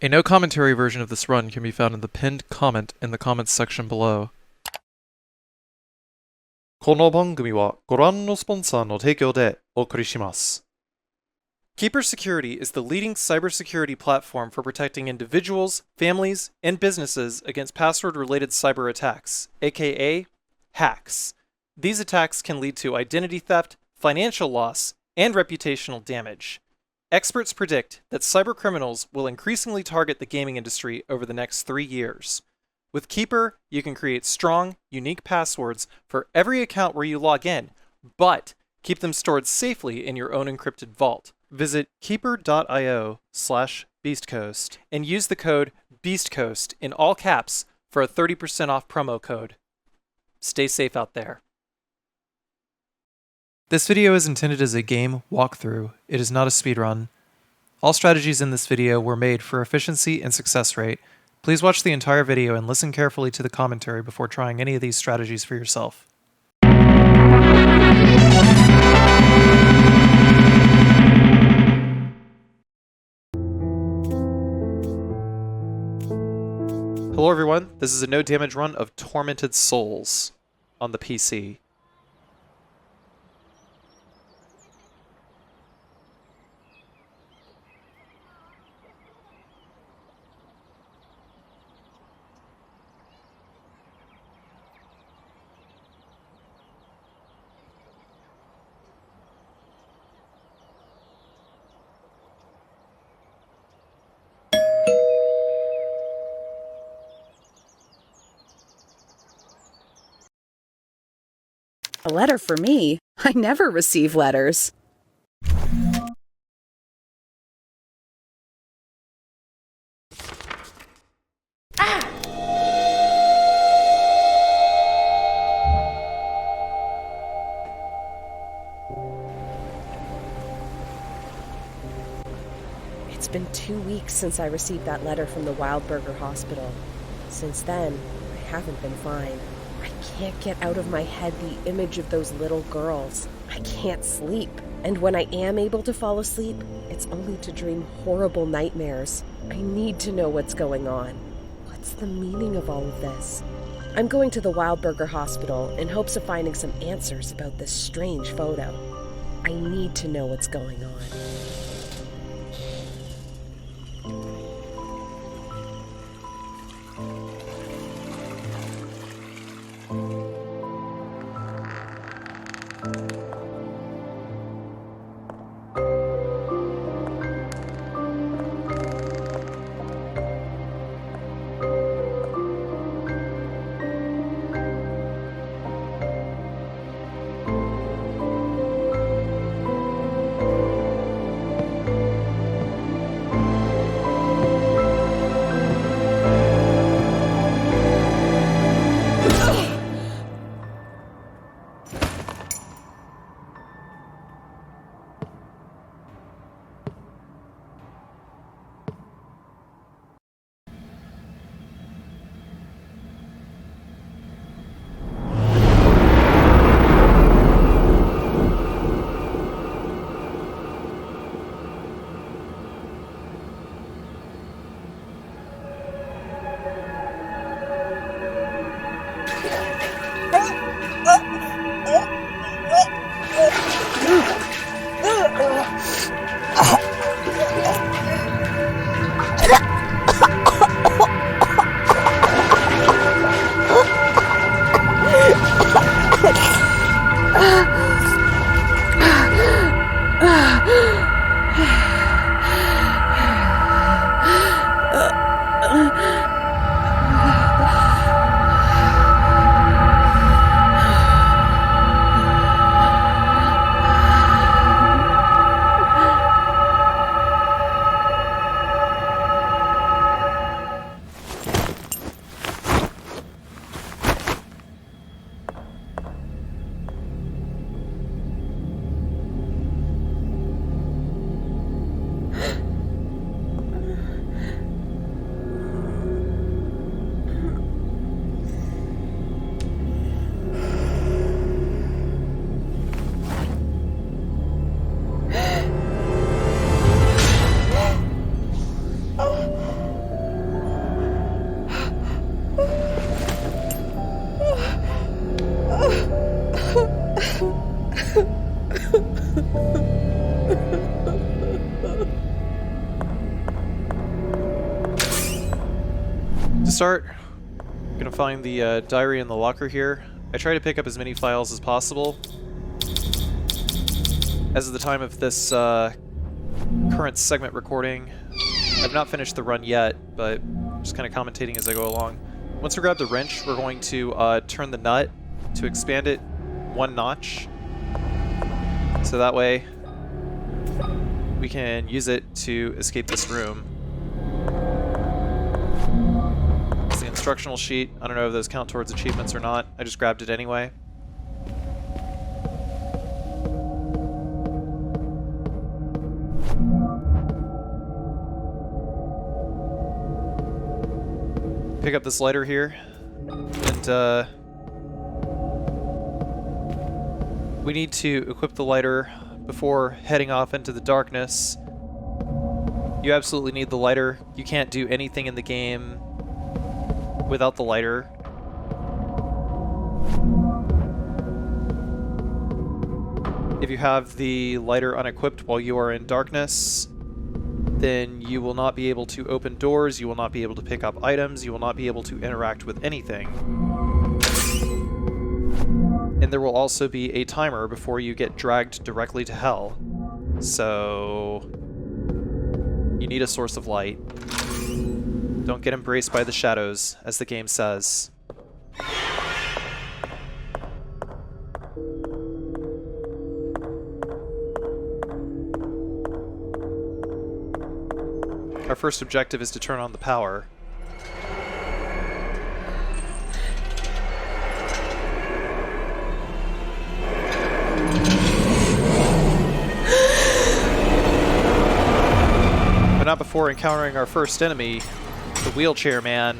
A no commentary version of this run can be found in the pinned comment in the comments section below. この番組はご覧のスポンサーの提供でお送りします。Keeper Security is the leading cybersecurity platform for protecting individuals, families, and businesses against password-related cyber attacks, aka hacks. These attacks can lead to identity theft, financial loss, and reputational damage. Experts predict that cybercriminals will increasingly target the gaming industry over the next 3 years. With Keeper, you can create strong, unique passwords for every account where you log in, but keep them stored safely in your own encrypted vault. Visit keeper.io/beastcoast and use the code BEASTCOAST in all caps for a 30% off promo code. Stay safe out there. This video is intended as a game walkthrough. It is not a speedrun. All strategies in this video were made for efficiency and success rate. Please watch the entire video and listen carefully to the commentary before trying any of these strategies for yourself. Hello everyone, this is a no damage run of Tormented Souls on the PC. A letter for me? I never receive letters. It's been 2 weeks since I received that letter from the Wildberger Hospital. Since then, I haven't been fine. I can't get out of my head the image of those little girls. I can't sleep. And when I am able to fall asleep, it's only to dream horrible nightmares. I need to know what's going on. What's the meaning of all of this? I'm going to the Wildberger Hospital in hopes of finding some answers about this strange photo. I need to know what's going on. start, I'm gonna find the diary in the locker here. I try to pick up as many files as possible. As of the time of this current segment recording, I've not finished the run yet, but just kind of commentating as I go along. Once we grab the wrench, we're going to turn the nut to expand it 1 notch. So that way we can use it to escape this room. It's the instructional sheet. I don't know if those count towards achievements or not. I just grabbed it anyway. Pick up this lighter here, and we need to equip the lighter before heading off into the darkness. You absolutely need the lighter. You can't do anything in the game without the lighter. If you have the lighter unequipped while you are in darkness, then you will not be able to open doors, you will not be able to pick up items, you will not be able to interact with anything. And there will also be a timer before you get dragged directly to hell. So you need a source of light. Don't get embraced by the shadows, as the game says. Our first objective is to turn on the power. But not before encountering our first enemy, the wheelchair man.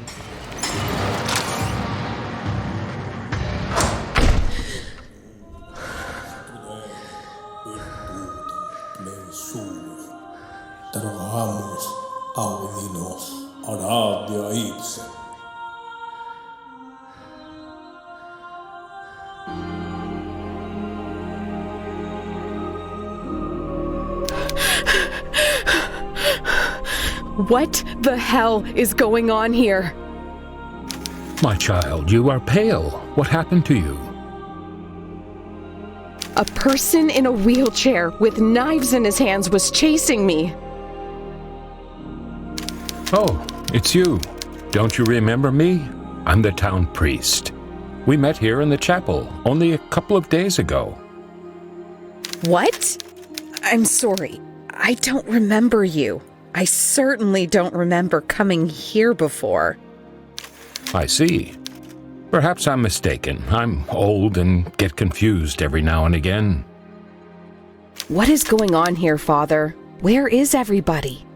What the hell is going on here? My child, you are pale. What happened to you? A person in a wheelchair with knives in his hands was chasing me. Oh, it's you. Don't you remember me? I'm the town priest. We met here in the chapel only a couple of days ago. What? I'm sorry. I don't remember you. I certainly don't remember coming here before. I see. Perhaps I'm mistaken. I'm old and get confused every now and again. What is going on here, Father? Where is everybody?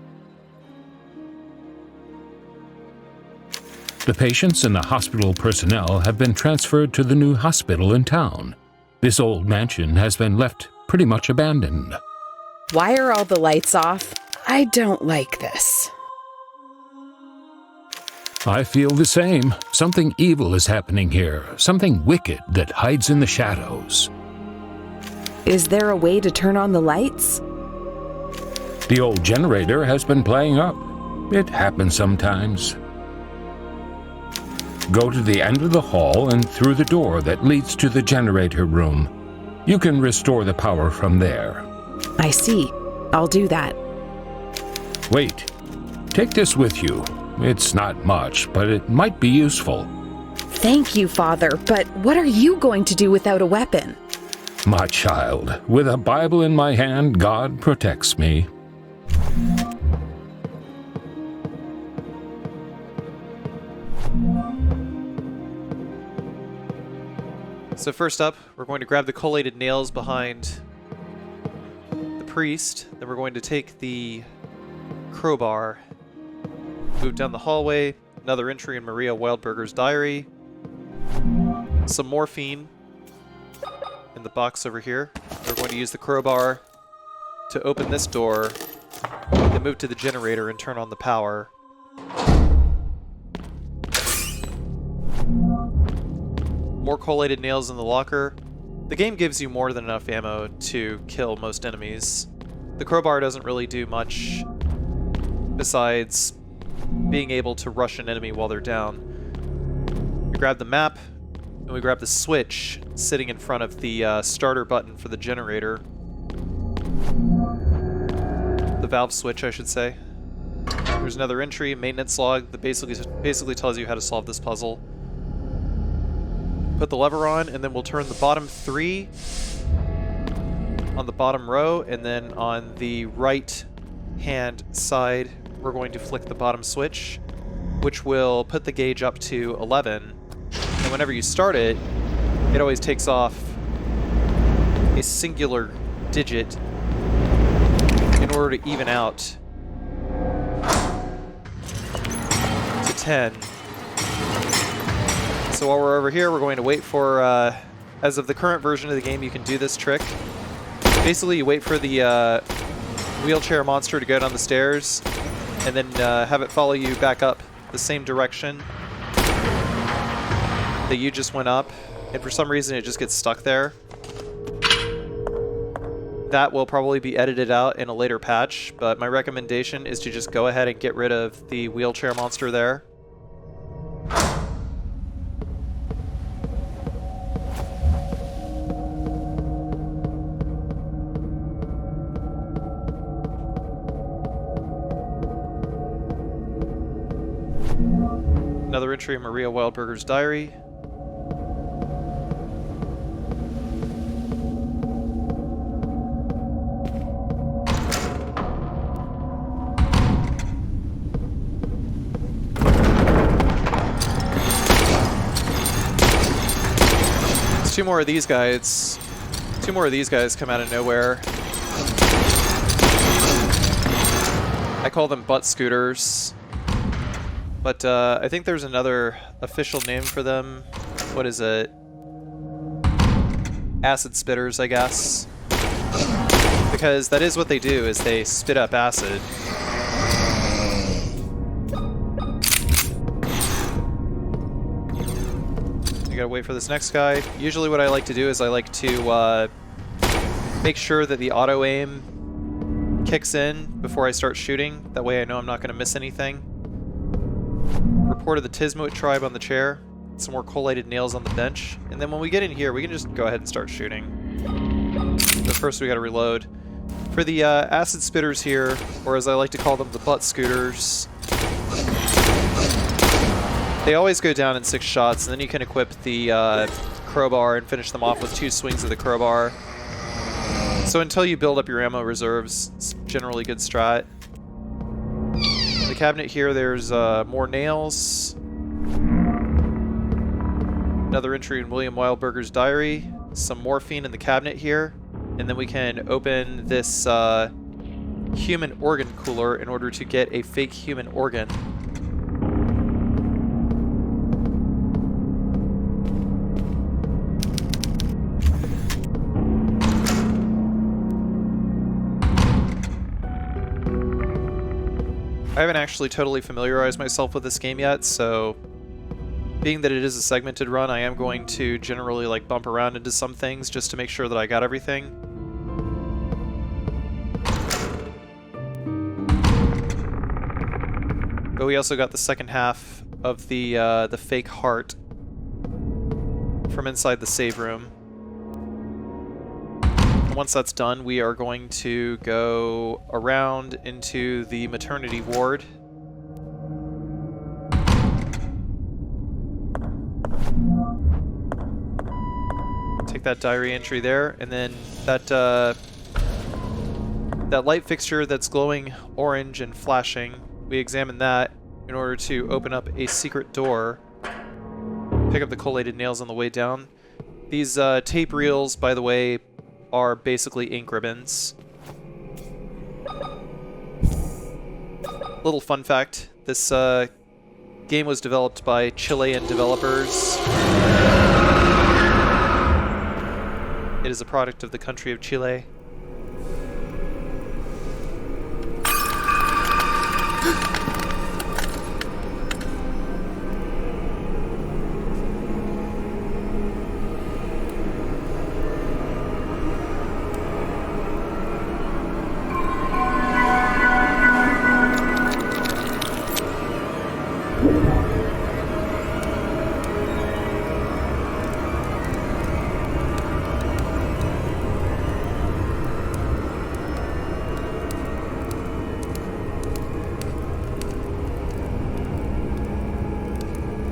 The patients and the hospital personnel have been transferred to the new hospital in town. This old mansion has been left pretty much abandoned. Why are all the lights off? I don't like this. I feel the same. Something evil is happening here. Something wicked that hides in the shadows. Is there a way to turn on the lights? The old generator has been playing up. It happens sometimes. Go to the end of the hall and through the door that leads to the generator room. You can restore the power from there. I see. I'll do that. Wait. Take this with you. It's not much, but it might be useful. Thank you, Father, but what are you going to do without a weapon? My child, with a Bible in my hand, God protects me. So first up, we're going to grab the collated nails behind the priest. Then we're going to take the crowbar, move down the hallway, another entry in Maria Wildberger's diary, some morphine in the box over here. We're going to use the crowbar to open this door, then move to the generator and turn on the power. More collated nails in the locker. The game gives you more than enough ammo to kill most enemies. The crowbar doesn't really do much besides being able to rush an enemy while they're down. We grab the map, and we grab the switch sitting in front of the starter button for the generator. The valve switch, I should say. There's another entry, maintenance log, that basically tells you how to solve this puzzle. Put the lever on, and then we'll turn the bottom 3 on the bottom row, and then on the right hand side we're going to flick the bottom switch, which will put the gauge up to 11. And whenever you start it, it always takes off a singular digit in order to even out to 10. So while we're over here, we're going to wait for, as of the current version of the game, you can do this trick. Basically, you wait for the wheelchair monster to go down the stairs, and then have it follow you back up the same direction that you just went up, and for some reason it just gets stuck there. That will probably be edited out in a later patch, but my recommendation is to just go ahead and get rid of the wheelchair monster there. Another entry in Maria Wildberger's diary. Two more of these guys. Two more of these guys come out of nowhere. I call them butt scooters. But I think there's another official name for them. What is it? Acid spitters, I guess. Because that is what they do, is they spit up acid. You gotta wait for this next guy. Usually what I like to do is I like to make sure that the auto aim kicks in before I start shooting. That way I know I'm not gonna miss anything. Report of the Tismuit tribe on the chair. Some more collated nails on the bench. And then when we get in here, we can just go ahead and start shooting. But first we gotta reload. For the acid spitters here, or as I like to call them, the butt scooters, they always go down in 6 shots, and then you can equip the crowbar and finish them off with 2 swings of the crowbar. So until you build up your ammo reserves, it's generally good strat. In the cabinet here, there's more nails. Another entry in William Wildberger's diary. Some morphine in the cabinet here. And then we can open this human organ cooler in order to get a fake human organ. I haven't actually totally familiarized myself with this game yet, so being that it is a segmented run, I am going to generally like bump around into some things just to make sure that I got everything. But we also got the second half of the fake heart from inside the save room. And once that's done, we are going to go around into the maternity ward. Take that diary entry there, and then that that light fixture that's glowing orange and flashing, we examine that in order to open up a secret door. Pick up the collated nails on the way down. These tape reels, by the way, are basically ink ribbons. Little fun fact, this game was developed by Chilean developers. It is a product of the country of Chile.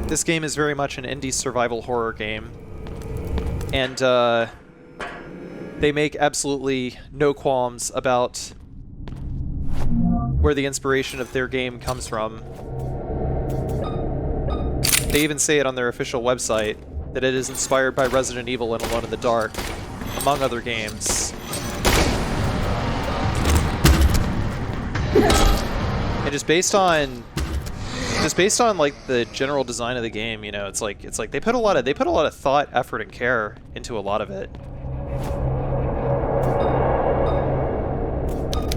This game is very much an indie survival horror game. And they make absolutely no qualms about where the inspiration of their game comes from. They even say it on their official website, that it is inspired by Resident Evil and Alone in the Dark, among other games. And just based on like the general design of the game, you know, it's like they put a lot of thought, effort, and care into a lot of it.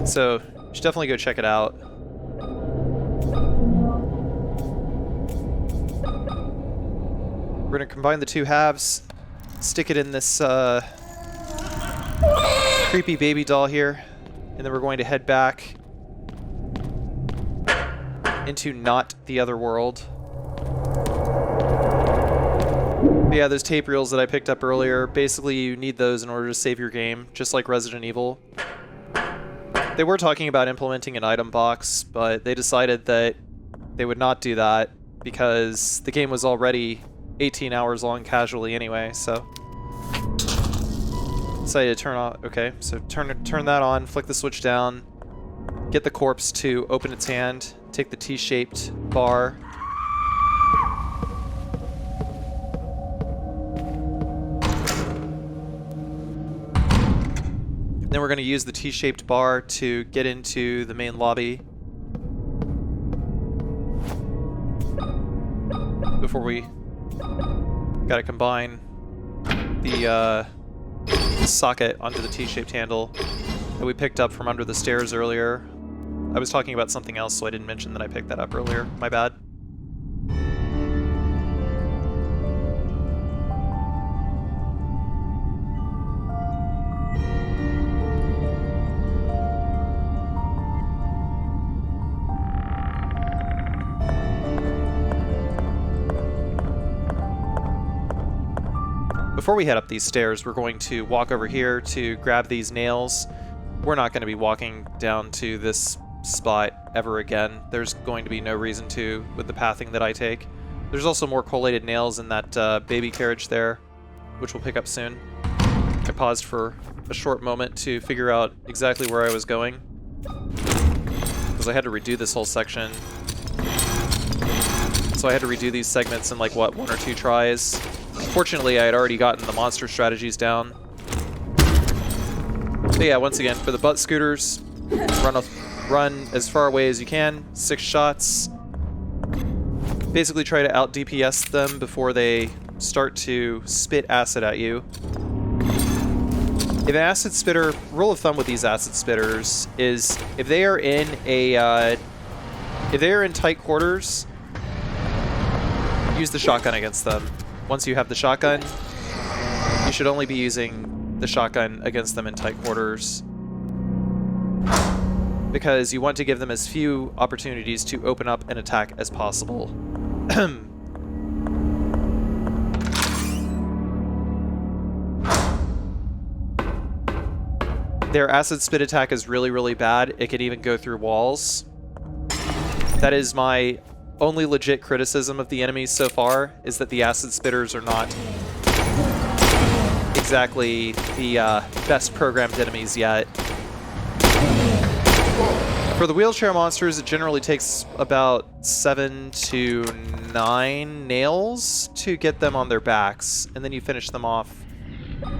So you should definitely go check it out. We're gonna combine the two halves, stick it in this creepy baby doll here, and then we're going to head back into not the other world. But yeah, those tape reels that I picked up earlier, basically you need those in order to save your game, just like Resident Evil. They were talking about implementing an item box, but they decided that they would not do that because the game was already 18 hours long casually anyway, so decided to turn on. Okay, so turn that on, flick the switch down, get the corpse to open its hand, take the T-shaped bar, then we're going to use the T-shaped bar to get into the main lobby before we got to combine the socket onto the T-shaped handle that we picked up from under the stairs earlier. I was talking about something else, so I didn't mention that I picked that up earlier. My bad. Before we head up these stairs, we're going to walk over here to grab these nails. We're not going to be walking down to this spot ever again. There's going to be no reason to with the pathing that I take. There's also more collated nails in that baby carriage there, which we'll pick up soon. I paused for a short moment to figure out exactly where I was going, because I had to redo this whole section. So I had to redo these segments in like, what, 1 or 2 tries. Fortunately, I had already gotten the monster strategies down. But yeah, once again, for the butt scooters, run as far away as you can, 6 shots. Basically try to out DPS them before they start to spit acid at you. If an acid spitter, rule of thumb with these acid spitters is if they are in tight quarters, use the shotgun against them. Once you have the shotgun, you should only be using the shotgun against them in tight quarters, because you want to give them as few opportunities to open up and attack as possible. Their acid spit attack is really, really bad. It can even go through walls. That is my only legit criticism of the enemies so far, is that the acid spitters are not exactly the best programmed enemies yet. For the wheelchair monsters, it generally takes about 7 to 9 nails to get them on their backs, and then you finish them off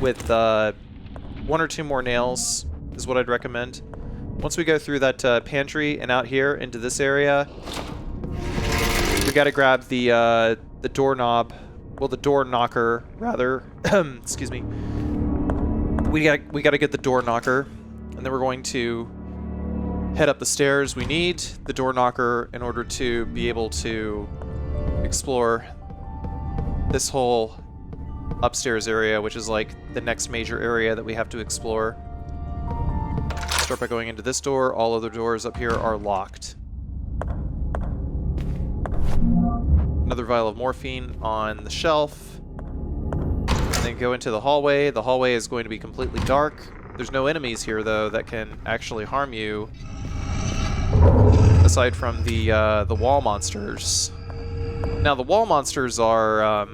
with 1 or 2 more nails is what I'd recommend. Once we go through that pantry and out here into this area, we gotta grab the doorknob, well, the door knocker rather. Excuse me. We gotta get the door knocker, and then we're going to head up the stairs. We need the door knocker in order to be able to explore this whole upstairs area, which is like the next major area that we have to explore. Start by going into this door. All other doors up here are locked. Another vial of morphine on the shelf. And then go into the hallway. The hallway is going to be completely dark. There's no enemies here, though, that can actually harm you, aside from the wall monsters. Now, the wall monsters are,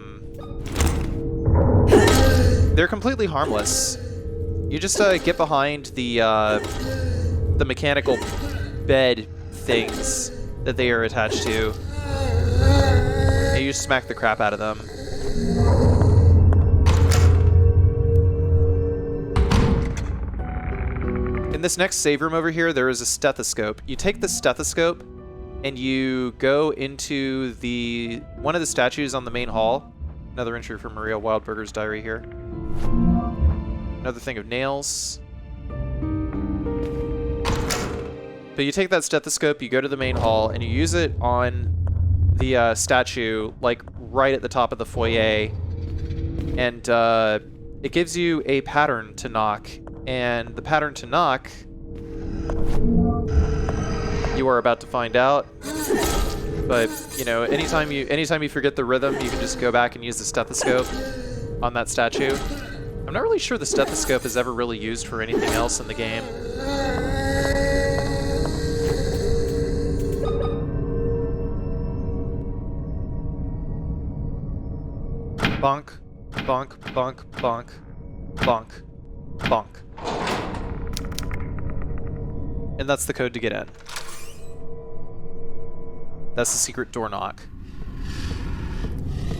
they're completely harmless. You just get behind the mechanical bed things that they are attached to, and you just smack the crap out of them. In this next save room over here, there is a stethoscope. You take the stethoscope and you go into one of the statues on the main hall. Another entry from Maria Wildberger's diary here. Another thing of nails. But you take that stethoscope, you go to the main hall, and you use it on the statue, like right at the top of the foyer. And it gives you a pattern to knock. And the pattern to knock, you are about to find out. But, you know, anytime you forget the rhythm, you can just go back and use the stethoscope on that statue. I'm not really sure the stethoscope is ever really used for anything else in the game. Bonk, bonk, bonk, bonk, bonk, bonk. And that's the code to get in. That's the secret door knock.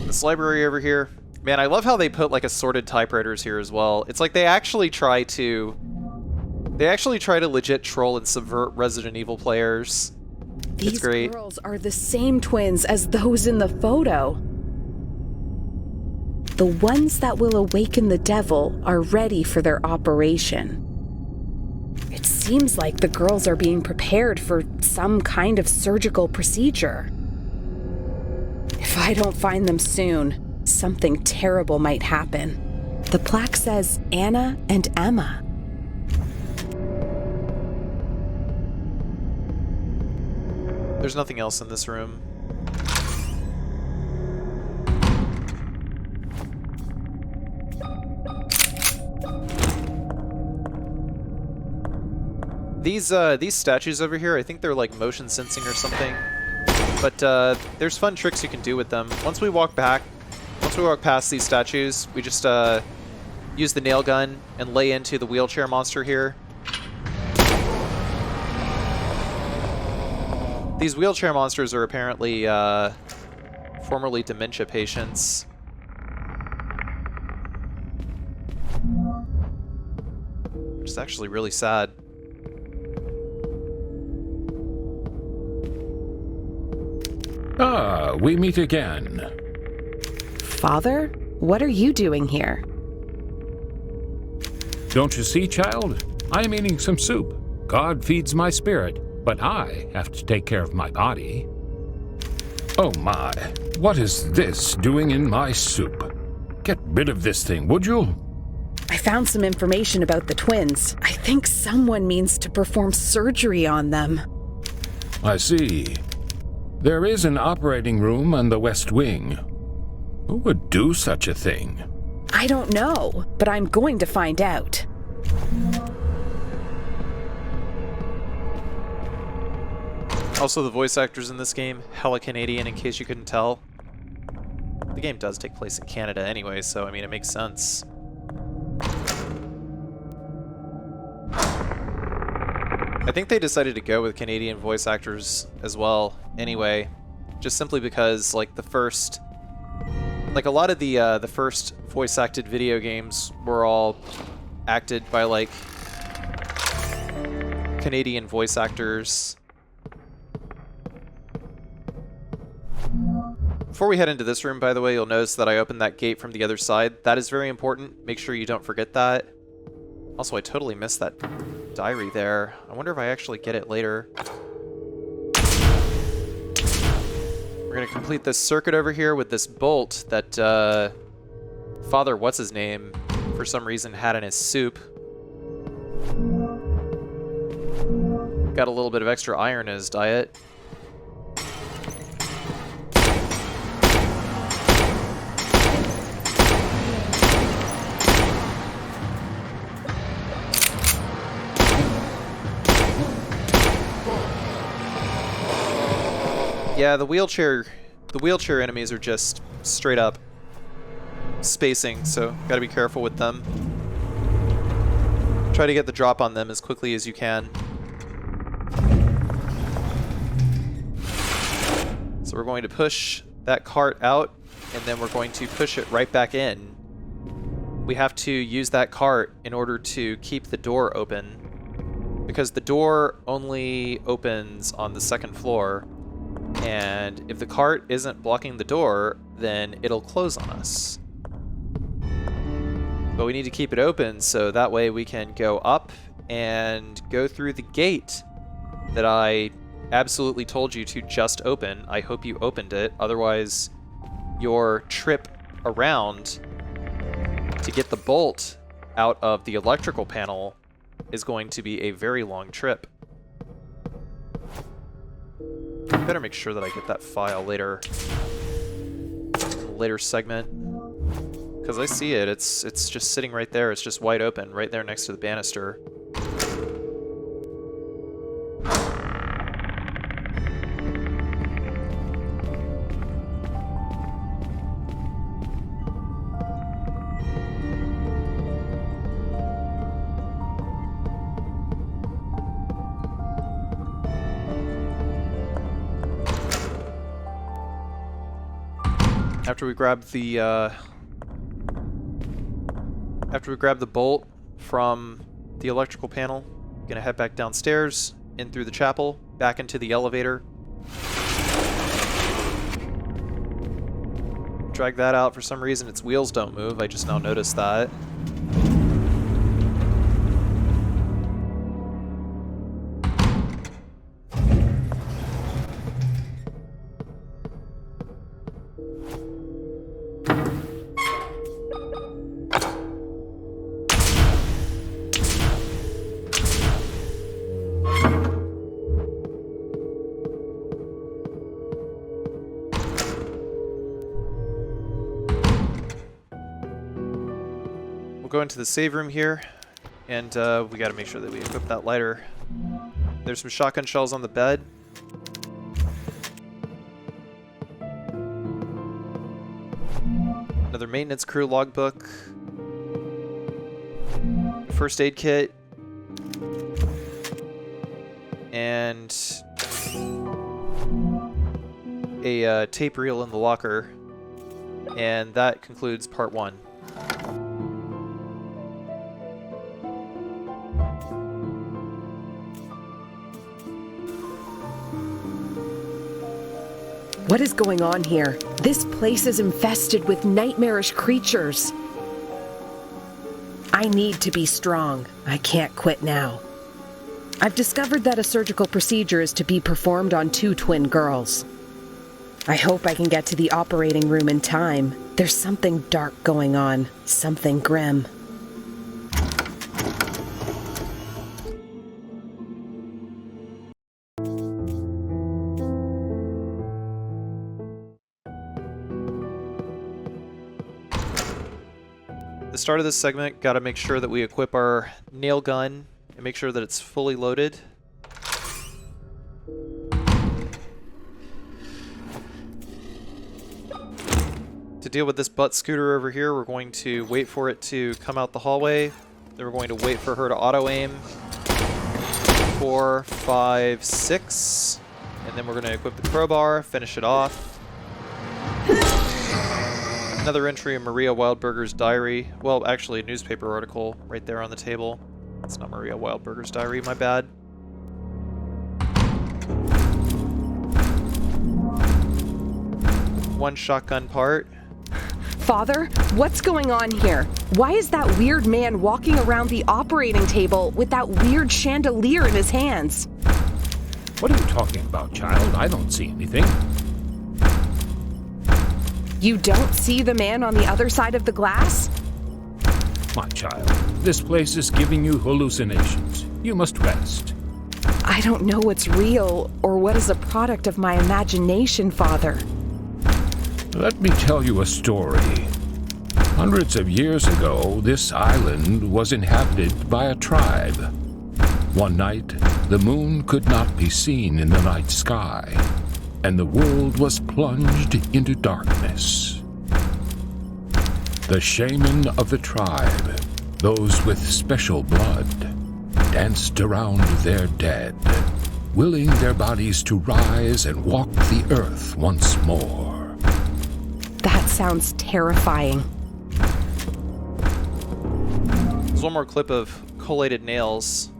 This library over here. Man, I love how they put like assorted typewriters here as well. It's like they actually try to legit troll and subvert Resident Evil players. It's great. These girls are the same twins as those in the photo. The ones that will awaken the devil are ready for their operation. It seems like the girls are being prepared for some kind of surgical procedure. If I don't find them soon, something terrible might happen. The plaque says Anna and Emma. There's nothing else in this room. These statues over here, I think they're like motion sensing or something. But there's fun tricks you can do with them. Once we walk past these statues, we just use the nail gun and lay into the wheelchair monster here. These wheelchair monsters are apparently formerly dementia patients. Which is actually really sad. Ah, we meet again. Father, what are you doing here? Don't you see, child? I am eating some soup. God feeds my spirit, but I have to take care of my body. Oh my, what is this doing in my soup? Get rid of this thing, would you? I found some information about the twins. I think someone means to perform surgery on them. I see. There is an operating room on the West Wing. Who would do such a thing? I don't know, but I'm going to find out. Also, the voice actors in this game, hella Canadian in case you couldn't tell. The game does take place in Canada anyway, so I mean, it makes sense. I think they decided to go with Canadian voice actors as well anyway, just simply because like a lot of the first voice acted video games were all acted by like Canadian voice actors. Before we head into this room, by the way, you'll notice that I opened that gate from the other side. That is very important. Make sure you don't forget that. Also, I totally missed that diary there. I wonder if I actually get it later. We're going to complete this circuit over here with this bolt that Father What's-His-Name for some reason had in his soup. Got a little bit of extra iron in his diet. Yeah, the wheelchair The wheelchair enemies are just straight up spacing, so gotta be careful with them. Try to get the drop on them as quickly as you can. So we're going to push that cart out, and then we're going to push it right back in. We have to use that cart in order to keep the door open, because the door only opens on the second floor, and if the cart isn't blocking the door, then it'll close on us. But we need to keep it open so that way we can go up and go through the gate that I absolutely told you to just open. I hope you opened it, otherwise your trip around to get the bolt out of the electrical panel is going to be a very long trip. Better make sure that I get that file later, in a later segment, because I see it. It's just sitting right there. It's just wide open, right there next to the banister. After we grab the bolt from the electrical panel, I'm gonna head back downstairs, in through the chapel, back into the elevator. Drag that out. For some reason its wheels don't move. I just now noticed that. Go into the save room here, and we gotta make sure that we equip that lighter. There's some shotgun shells on the bed. Another maintenance crew logbook. First aid kit. And a tape reel in the locker. And that concludes part 1. What is going on here? This place is infested with nightmarish creatures. I need to be strong. I can't quit now. I've discovered that a surgical procedure is to be performed on 2 twin girls. I hope I can get to the operating room in time. There's something dark going on, something grim. The start of this segment, gotta make sure that we equip our nail gun and make sure that it's fully loaded. To deal with this butt scooter over here, we're going to wait for it to come out the hallway. Then we're going to wait for her to auto-aim. 4, 5, 6. And then we're going to equip the crowbar, finish it off. Another entry in Maria Wildberger's diary. Well, actually a newspaper article right there on the table. It's not Maria Wildberger's diary, my bad. One shotgun part. Father, what's going on here? Why is that weird man walking around the operating table with that weird chandelier in his hands? What are you talking about, child? I don't see anything. You don't see the man on the other side of the glass? My child, this place is giving you hallucinations. You must rest. I don't know what's real or what is a product of my imagination, Father. Let me tell you a story. Hundreds of years ago, this island was inhabited by a tribe. One night, the moon could not be seen in the night sky. and the world was plunged into darkness. The shaman of the tribe, those with special blood, danced around their dead, willing their bodies to rise and walk the earth once more. That sounds terrifying. There's one more clip of collated nails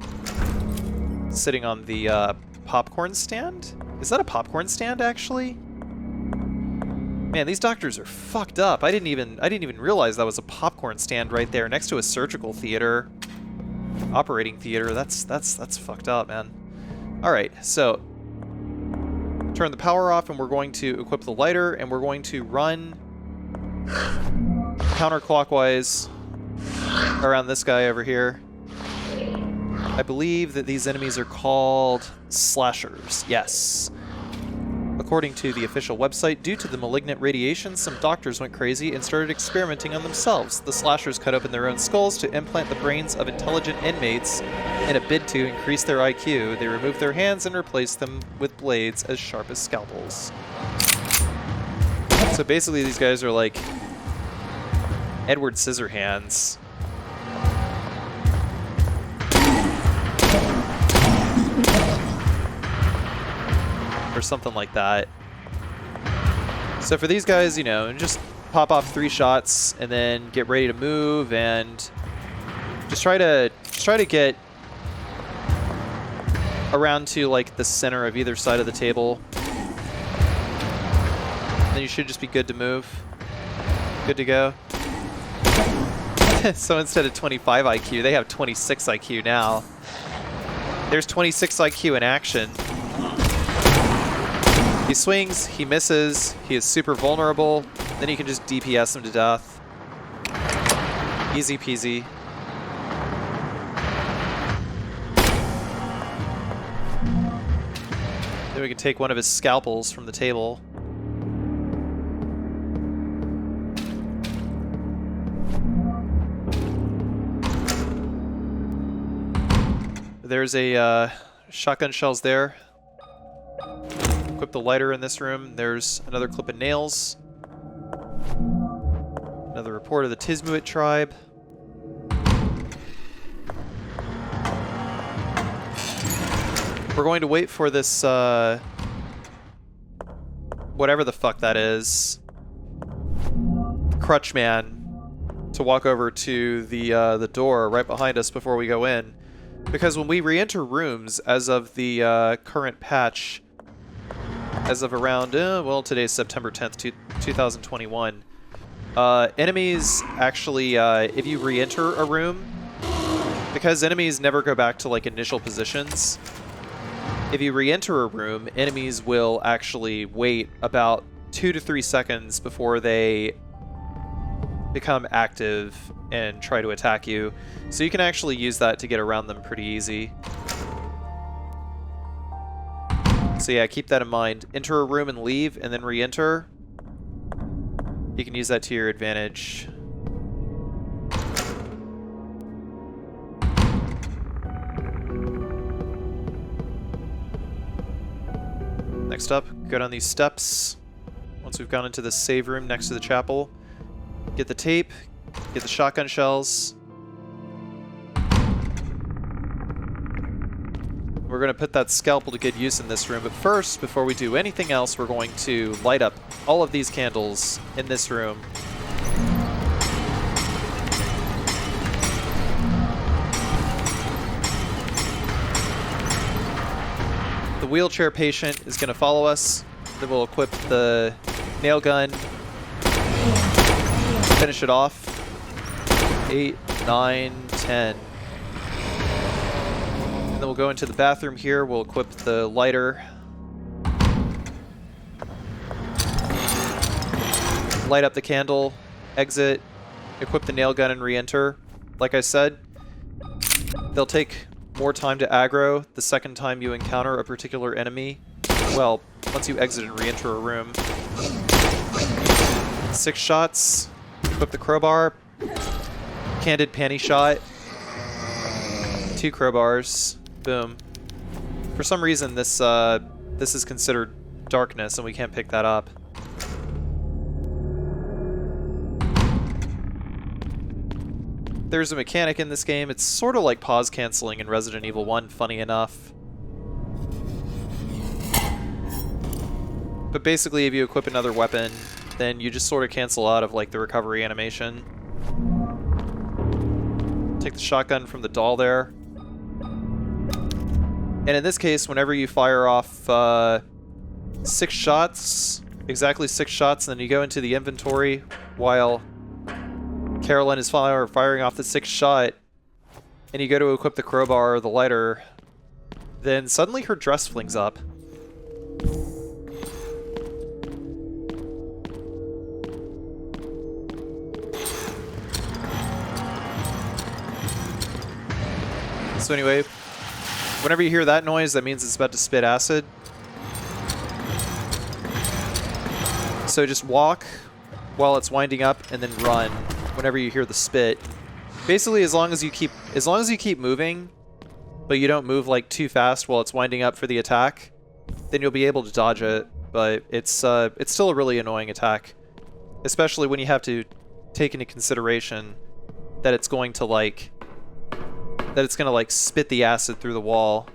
sitting on the popcorn stand. Is that a popcorn stand, actually? Man, these doctors are fucked up. I didn't even realize that was a popcorn stand right there next to a surgical theater, operating theater. That's fucked up, man. All right, so turn the power off, and we're going to equip the lighter, and we're going to run counterclockwise around this guy over here. I believe that these enemies are called slashers. Yes. According to the official website, due to the malignant radiation, some doctors went crazy and started experimenting on themselves. The slashers cut open their own skulls to implant the brains of intelligent inmates in a bid to increase their IQ. They removed their hands and replaced them with blades as sharp as scalpels. So basically these guys are like Edward Scissorhands. Or something like that. So for these guys, you know, just pop off 3 shots and then get ready to move and just try to get around to like the center of either side of the table. Then you should just be good to move. Good to go. So instead of 25 IQ, they have 26 IQ now. There's 26 IQ in action. He swings, he misses, he is super vulnerable, then you can just DPS him to death. Easy peasy. Then we can take one of his scalpels from the table. There's a shotgun shells there. Equip the lighter in this room. There's another clip of nails. Another report of the Tizmuit tribe. We're going to wait for this, whatever the fuck that is, Crutch Man, to walk over to the door right behind us before we go in. Because when we re-enter rooms, as of the current patch, as of around, well, today's September 10th, 2021, enemies actually, if you re-enter a room, because enemies never go back to like initial positions, if you re-enter a room, enemies will actually wait about 2 to 3 seconds before they become active and try to attack you. So you can actually use that to get around them pretty easy. So yeah, keep that in mind. Enter a room and leave, and then re-enter. You can use that to your advantage. Next up, go down these steps. Once we've gone into the save room next to the chapel, get the tape, get the shotgun shells. We're going to put that scalpel to good use in this room, but first, before we do anything else, we're going to light up all of these candles in this room. The wheelchair patient is going to follow us. Then we'll equip the nail gun, finish it off. 8, 9, 10. And then we'll go into the bathroom here. We'll equip the lighter. Light up the candle, exit, equip the nail gun, and re-enter. Like I said, they'll take more time to aggro the second time you encounter a particular enemy. Well, once you exit and re-enter a room. 6 shots, equip the crowbar, candid panty shot, 2 crowbars. Boom. For some reason, this is considered darkness and we can't pick that up. There's a mechanic in this game. It's sort of like pause canceling in Resident Evil 1, funny enough. But basically, if you equip another weapon, then you just sort of cancel out of like the recovery animation. Take the shotgun from the doll there. And in this case, whenever you fire off 6 shots, exactly 6 shots, and then you go into the inventory while Carolyn is firing off the 6th shot, and you go to equip the crowbar or the lighter, then suddenly her dress flings up. So anyway, whenever you hear that noise, that means it's about to spit acid. So just walk while it's winding up and then run whenever you hear the spit. Basically, as long as you keep moving, but you don't move like too fast while it's winding up for the attack, then you'll be able to dodge it. But it's still a really annoying attack, especially when you have to take into consideration that it's going to like spit the acid through the wall.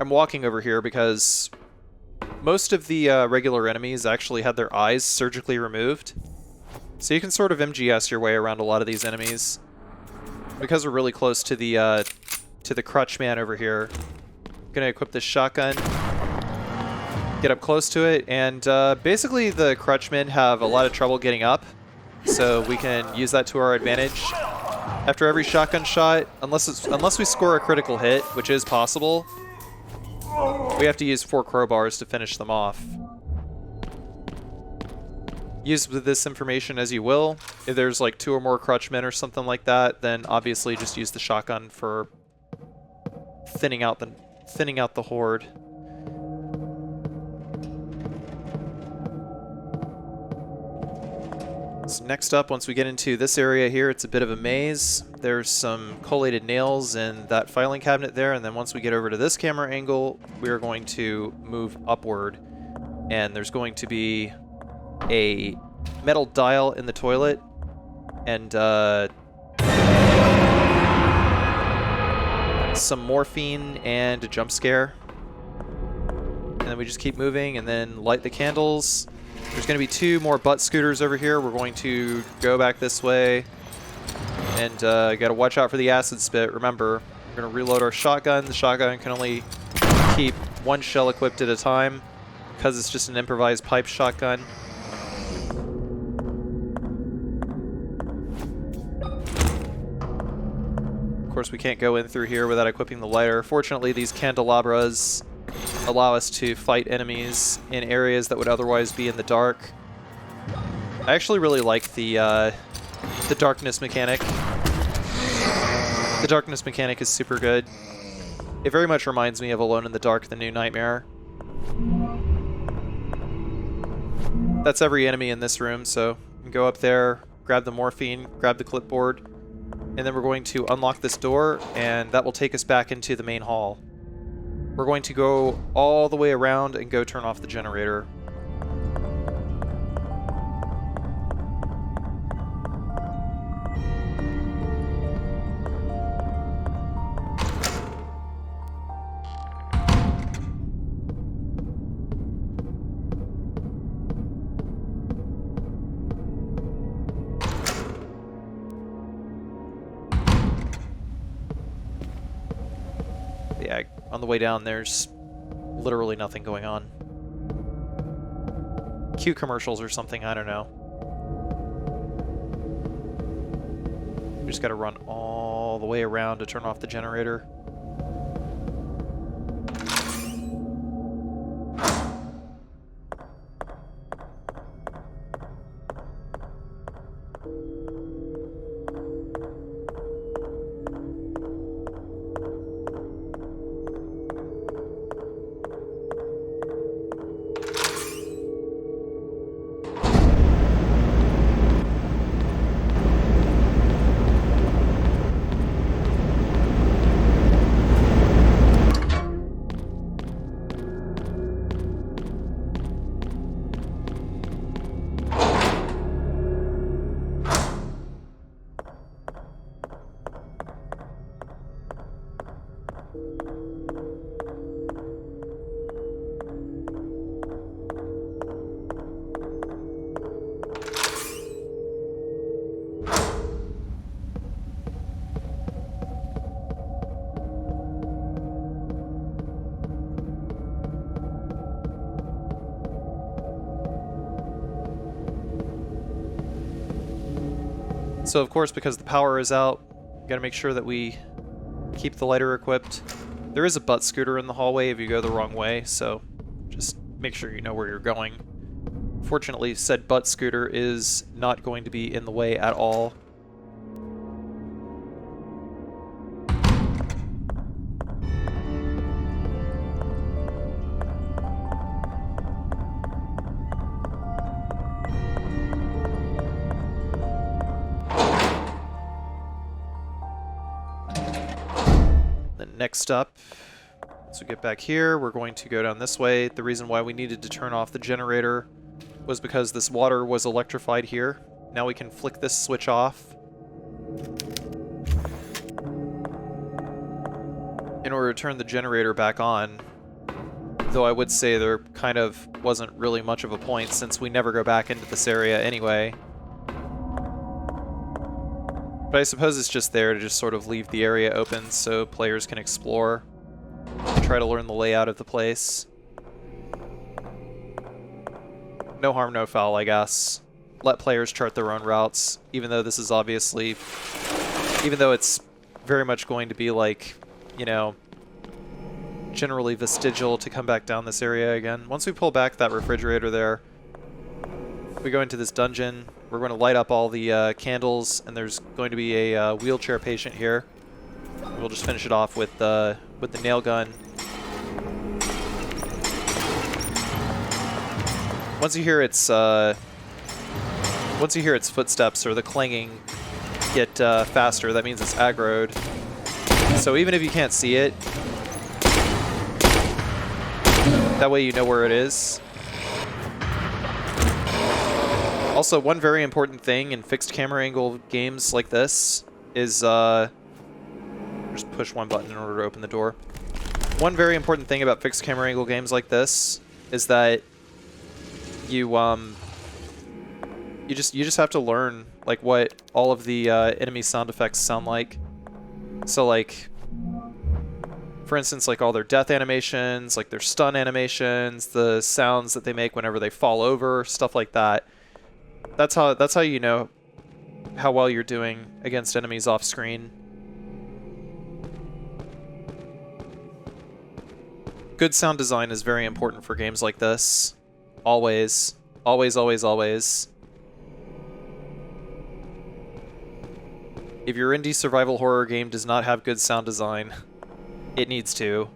I'm walking over here because most of the regular enemies actually had their eyes surgically removed. So you can sort of MGS your way around a lot of these enemies. Because we're really close to the crutch man over here, I'm gonna equip this shotgun, get up close to it, and basically the crutchmen have a lot of trouble getting up, so we can use that to our advantage. After every shotgun shot, unless we score a critical hit, which is possible, we have to use 4 crowbars to finish them off. Use this information as you will. If there's like 2 or more crutchmen or something like that, then obviously just use the shotgun for thinning out the horde. So next up, once we get into this area here, it's a bit of a maze. There's some collated nails in that filing cabinet there, and then once we get over to this camera angle, we are going to move upward. And there's going to be a metal dial in the toilet, and some morphine and a jump scare. And then we just keep moving and then light the candles. There's going to be 2 more butt scooters over here. We're going to go back this way. And got to watch out for the acid spit. Remember, we're going to reload our shotgun. The shotgun can only keep 1 shell equipped at a time because it's just an improvised pipe shotgun. Of course, we can't go in through here without equipping the lighter. Fortunately, these candelabras allow us to fight enemies in areas that would otherwise be in the dark. I actually really like the darkness mechanic. The darkness mechanic is super good. It very much reminds me of Alone in the Dark, the new Nightmare. That's every enemy in this room, so you can go up there, grab the morphine, grab the clipboard, and then we're going to unlock this door, and that will take us back into the main hall. We're going to go all the way around and go turn off the generator. Yeah, on the way down, there's literally nothing going on. Cue commercials or something, I don't know. We just gotta run all the way around to turn off the generator. So of course, because the power is out, we gotta make sure that we keep the lighter equipped. There is a butt scooter in the hallway if you go the wrong way, so just make sure you know where you're going. Fortunately, said butt scooter is not going to be in the way at all. Then next up, as we get back here, we're going to go down this way. The reason why we needed to turn off the generator was because this water was electrified here. Now we can flick this switch off in order to turn the generator back on. Though I would say there kind of wasn't really much of a point since we never go back into this area anyway. But I suppose it's just there to just sort of leave the area open so players can explore and try to learn the layout of the place. No harm, no foul, I guess. Let players chart their own routes, even though this is obviously... Even though it's very much going to be like, you know, generally vestigial to come back down this area again. Once we pull back that refrigerator there, we go into this dungeon. We're going to light up all the candles, and there's going to be a wheelchair patient here. We'll just finish it off with the nail gun. Once you hear its footsteps or the clanging get faster, that means it's aggroed. So even if you can't see it, that way you know where it is. Also, one very important thing in fixed camera angle games like this is just push one button in order to open the door. One very important thing about fixed camera angle games like this is that you just have to learn like what all of the enemy sound effects sound like. So like, for instance, like all their death animations, like their stun animations, the sounds that they make whenever they fall over, stuff like that. That's how you know how well you're doing against enemies off screen. Good sound design is very important for games like this. Always. Always, always, always. If your indie survival horror game does not have good sound design, it needs to.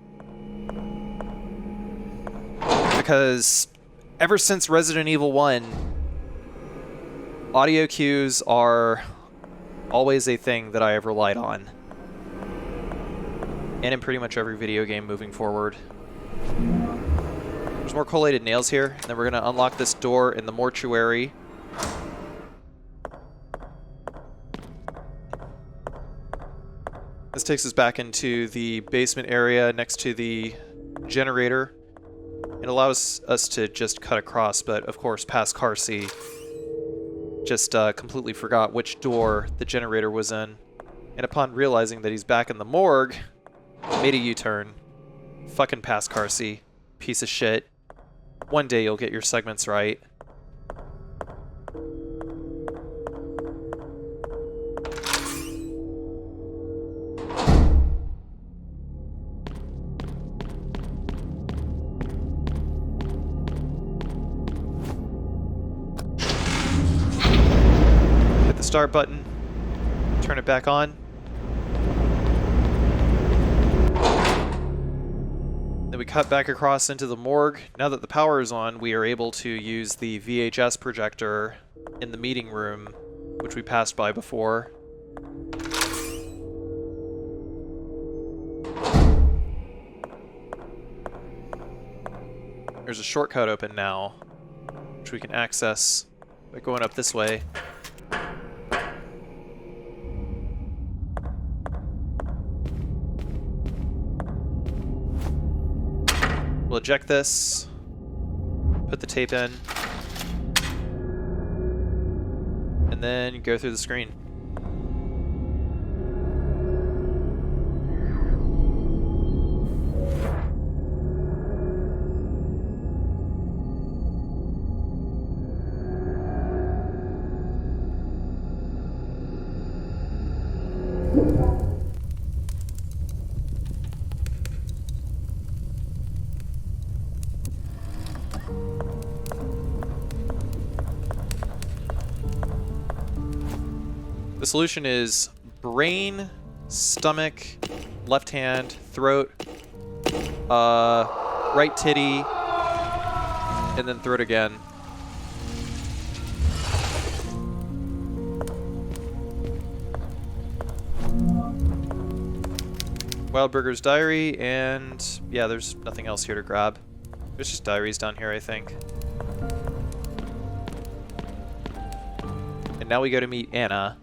Because ever since Resident Evil 1, audio cues are always a thing that I have relied on. And in pretty much every video game moving forward. There's more collated nails here, and then we're going to unlock this door in the mortuary. This takes us back into the basement area next to the generator. It allows us to just cut across, but of course, past Carcy just completely forgot which door the generator was in. And upon realizing that he's back in the morgue, made a U-turn. Fucking past Carcy. Piece of shit. One day you'll get your segments right. Hit the start button. Turn it back on. Then we cut back across into the morgue. Now that the power is on, we are able to use the VHS projector in the meeting room, which we passed by before. There's a shortcut open now, which we can access by going up this way. We'll eject this, put the tape in, and then go through the screen. The solution is brain, stomach, left hand, throat, right titty, and then throat again. Wildburger's diary, and yeah, there's nothing else here to grab. There's just diaries down here, I think. And now we go to meet Anna.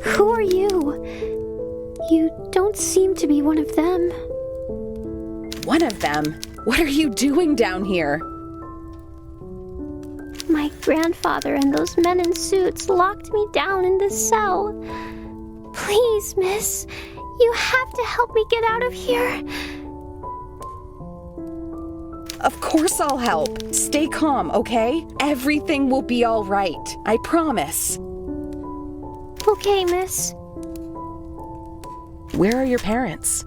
Who are you? You don't seem to be one of them. One of them? What are you doing down here? My grandfather and those men in suits locked me down in this cell. Please, miss, you have to help me get out of here. Of course I'll help. Stay calm, okay? Everything will be all right. I promise. Okay, miss. Where are your parents?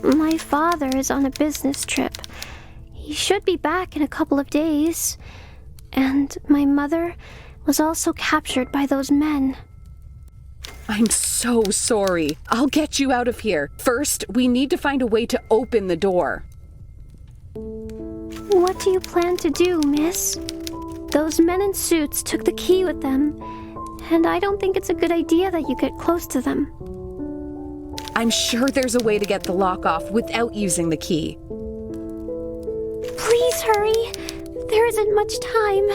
My father is on a business trip. He should be back in a couple of days. And my mother was also captured by those men. I'm so sorry. I'll get you out of here. First, we need to find a way to open the door. What do you plan to do, miss? Those men in suits took the key with them, and I don't think it's a good idea that you get close to them. I'm sure there's a way to get the lock off without using the key. Please hurry. There isn't much time.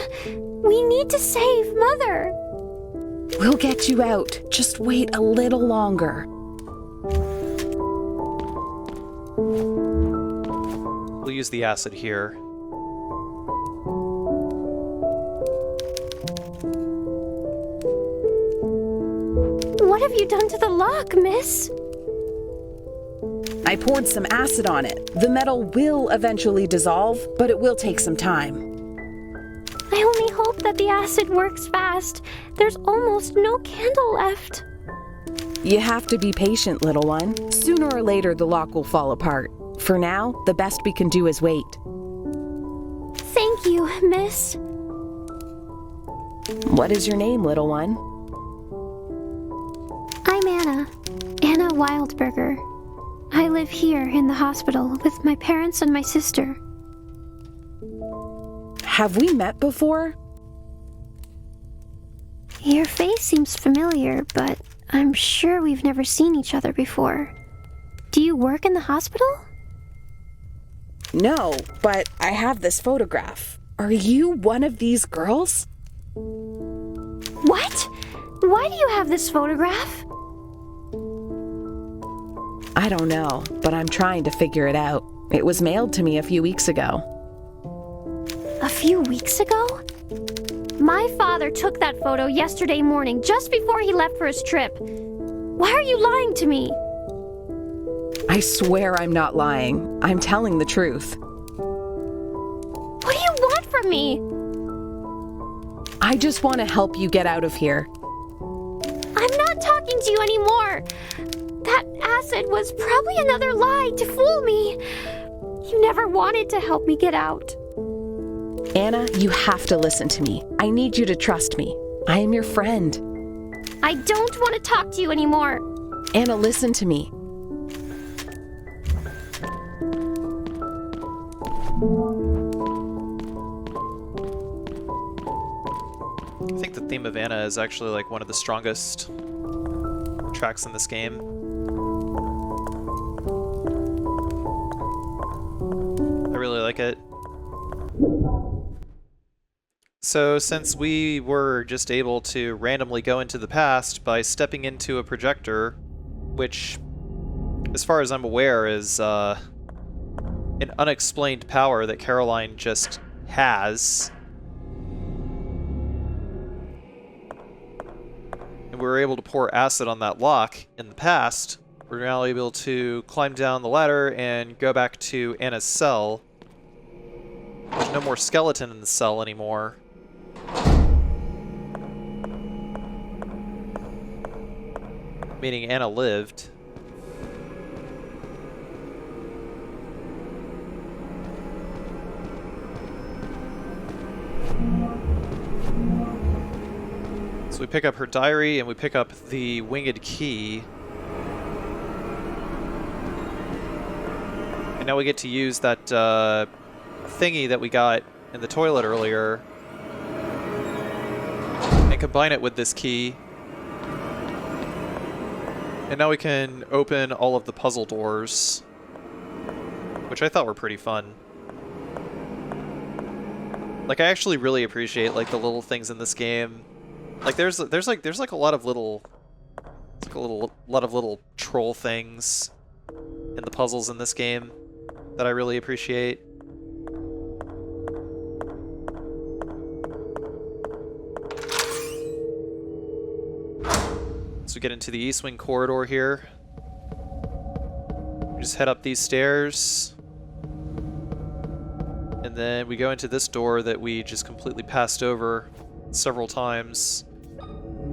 We need to save Mother. We'll get you out. Just wait a little longer. We'll use the acid here. What have you done to the lock, miss? I poured some acid on it. The metal will eventually dissolve, but it will take some time. I only hope that the acid works fast. There's almost no candle left. You have to be patient, little one. Sooner or later, the lock will fall apart. For now, the best we can do is wait. Thank you, miss. What is your name, little one? I'm Anna. Anna Wildburger. I live here in the hospital with my parents and my sister. Have we met before? Your face seems familiar, but I'm sure we've never seen each other before. Do you work in the hospital? No, but I have this photograph. Are you one of these girls? What? Why do you have this photograph? I don't know, but I'm trying to figure it out. It was mailed to me a few weeks ago. A few weeks ago? My father took that photo yesterday morning, just before he left for his trip. Why are you lying to me? I swear I'm not lying. I'm telling the truth. What do you want from me? I just want to help you get out of here. I'm not talking to you anymore. That acid was probably another lie to fool me. You never wanted to help me get out. Anna, you have to listen to me. I need you to trust me. I am your friend. I don't want to talk to you anymore. Anna, listen to me. I think the theme of Anna is actually like one of the strongest tracks in this game. I really like it. So since we were just able to randomly go into the past by stepping into a projector, which, as far as I'm aware, is an unexplained power that Caroline just has, and we were able to pour acid on that lock in the past, we're now able to climb down the ladder and go back to Anna's cell. There's no more skeleton in the cell anymore. Meaning Anna lived. So we pick up her diary and we pick up the winged key. And now we get to use that thingy that we got in the toilet earlier and combine it with this key. And now we can open all of the puzzle doors, which I thought were pretty fun. Like, I actually really appreciate like the little things in this game. Like there's like a lot of little, it's like a lot of little troll things in the puzzles in this game that I really appreciate. So we get into the East Wing corridor here. We just head up these stairs. And then we go into this door that we just completely passed over several times.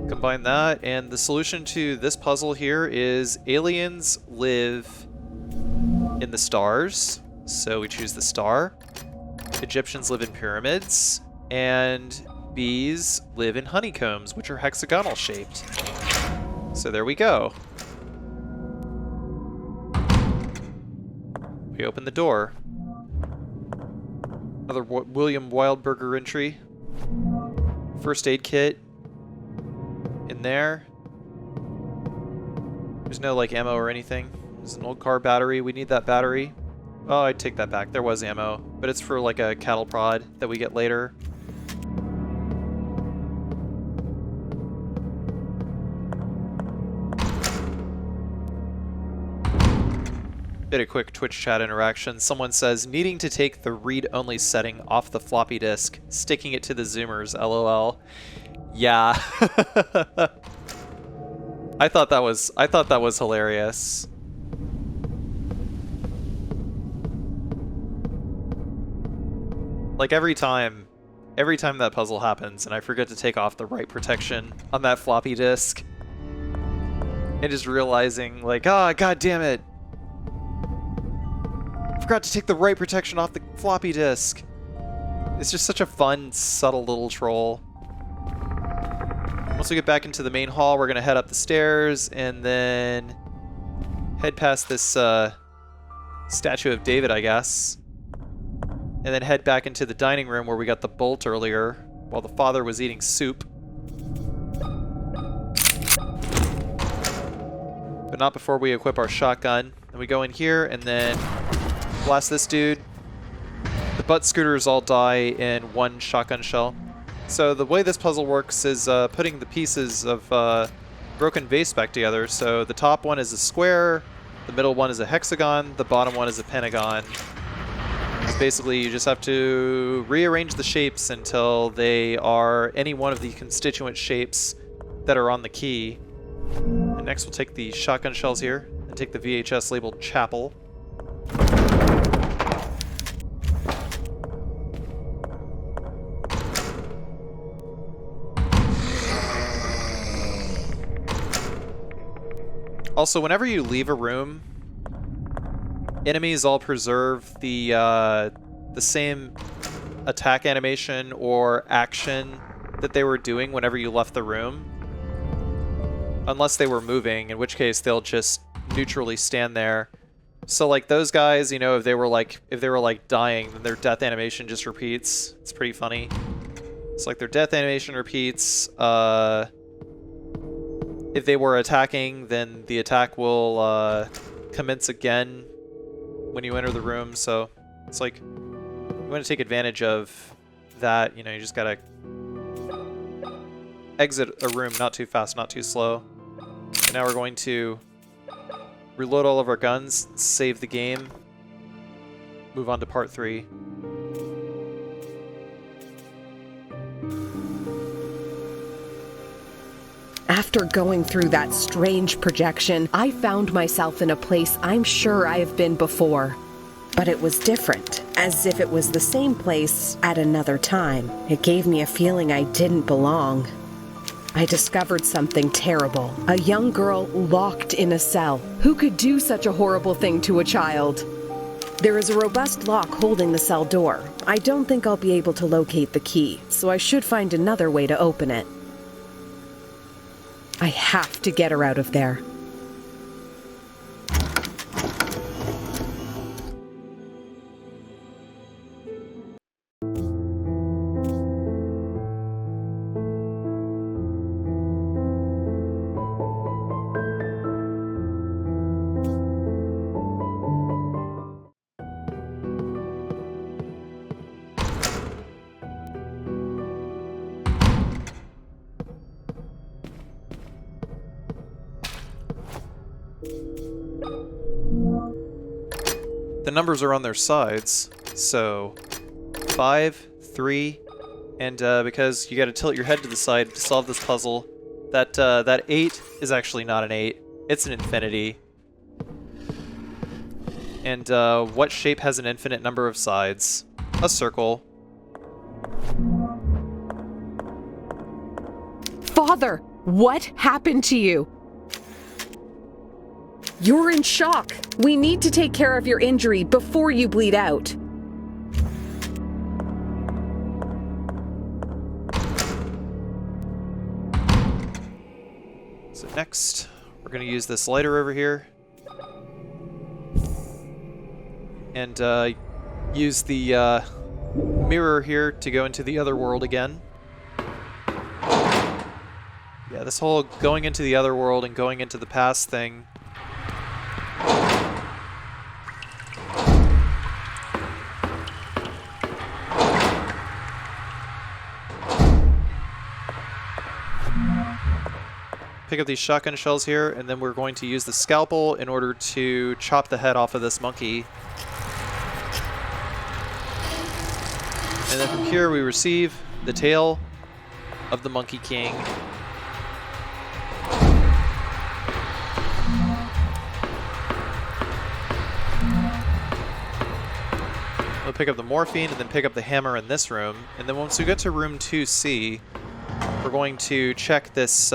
Combine that, and the solution to this puzzle here is aliens live in the stars. So we choose the star. Egyptians live in pyramids. And bees live in honeycombs, which are hexagonal shaped. So there we go. We open the door. Another William Wildberger entry. First aid kit. In there. There's no like ammo or anything. There's an old car battery. We need that battery. Oh, I'd take that back. There was ammo, but it's for like a cattle prod that we get later. Did a quick Twitch chat interaction. Someone says, needing to take the read-only setting off the floppy disk, sticking it to the zoomers, lol. Yeah. I thought that was hilarious. Like every time that puzzle happens and I forget to take off the write protection on that floppy disk, and just realizing like, ah, god damn it. Forgot to take the write protection off the floppy disk. It's just such a fun, subtle little troll. Once we get back into the main hall, we're going to head up the stairs and then head past this statue of David, I guess. And then head back into the dining room where we got the bolt earlier while the father was eating soup. But not before we equip our shotgun. And we go in here and then blast this dude. The butt scooters all die in one shotgun shell. So the way this puzzle works is putting the pieces of broken vase back together. So the top one is a square, the middle one is a hexagon, the bottom one is a pentagon. So basically you just have to rearrange the shapes until they are any one of the constituent shapes that are on the key. And next we'll take the shotgun shells here and take the VHS labeled Chapel. Also, whenever you leave a room, enemies all preserve the same attack animation or action that they were doing whenever you left the room. Unless they were moving, in which case they'll just neutrally stand there. So like those guys, you know, if they were like dying, then their death animation just repeats. It's pretty funny. It's like their death animation repeats. If they were attacking, then the attack will commence again when you enter the room. So it's like you want to take advantage of that. You know, you just gotta exit a room not too fast, not too slow. And now we're going to reload all of our guns, save the game, move on to part 3. After going through that strange projection, I found myself in a place I'm sure I have been before. But it was different, as if it was the same place at another time. It gave me a feeling I didn't belong. I discovered something terrible. A young girl locked in a cell. Who could do such a horrible thing to a child? There is a robust lock holding the cell door. I don't think I'll be able to locate the key, so I should find another way to open it. I have to get her out of there. The numbers are on their sides, so 5, 3, and because you got to tilt your head to the side to solve this puzzle, that 8 is actually not an 8, it's an infinity. And what shape has an infinite number of sides? A circle. Father, what happened to you? You're in shock. We need to take care of your injury before you bleed out. So next, we're going to use this lighter over here. And use the mirror here to go into the other world again. Yeah, this whole going into the other world and going into the past thing. Pick up these shotgun shells here, and then we're going to use the scalpel in order to chop the head off of this monkey. And then from here we receive the tail of the Monkey King. We'll pick up the morphine and then pick up the hammer in this room. And then once we get to room 2C, we're going to check this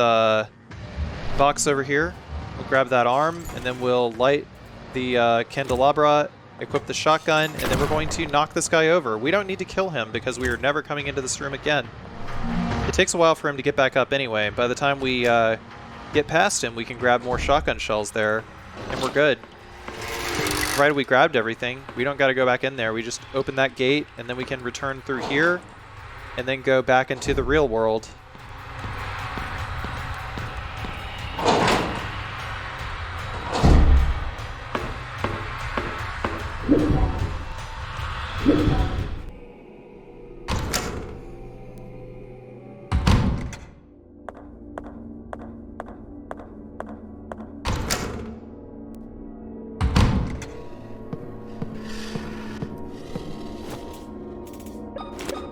box over here. We'll grab that arm, and then we'll light the candelabra, equip the shotgun, and then we're going to knock this guy over. We don't need to kill him because we are never coming into this room again. It takes a while for him to get back up anyway. By the time we get past him, we can grab more shotgun shells there, and we're good. Right, we grabbed everything. We don't got to go back in there. We just open that gate, and then we can return through here, and then go back into the real world.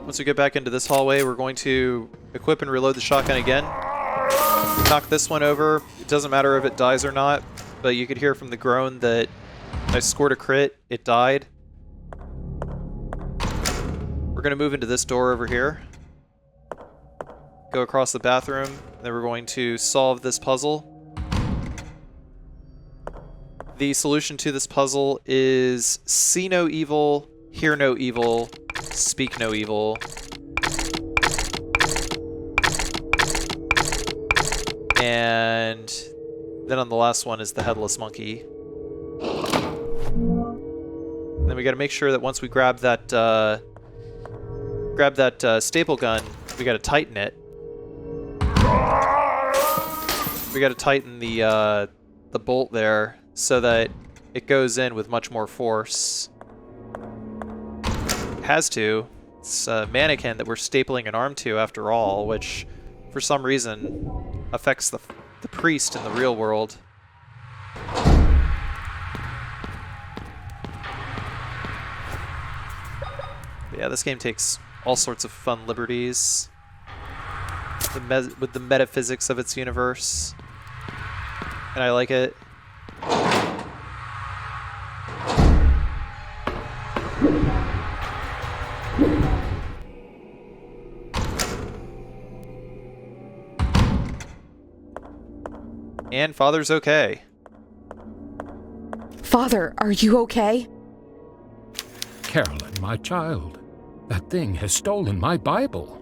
Once we get back into this hallway, we're going to equip and reload the shotgun again. Knock this one over. It doesn't matter if it dies or not, but you could hear from the groan that I scored a crit. It died. We're going to move into this door over here. Go across the bathroom. Then we're going to solve this puzzle. The solution to this puzzle is see no evil, hear no evil, speak no evil. And then on the last one is the headless monkey. And then we got to make sure that once we grab that grab that staple gun, we gotta tighten it. We gotta tighten the bolt there so that it goes in with much more force. It has to. It's a mannequin that we're stapling an arm to after all, which for some reason affects the priest in the real world. But yeah, this game takes all sorts of fun liberties with the metaphysics of its universe, and I like it. And Father's okay. Father, are you okay? Carolyn, my child, that thing has stolen my Bible.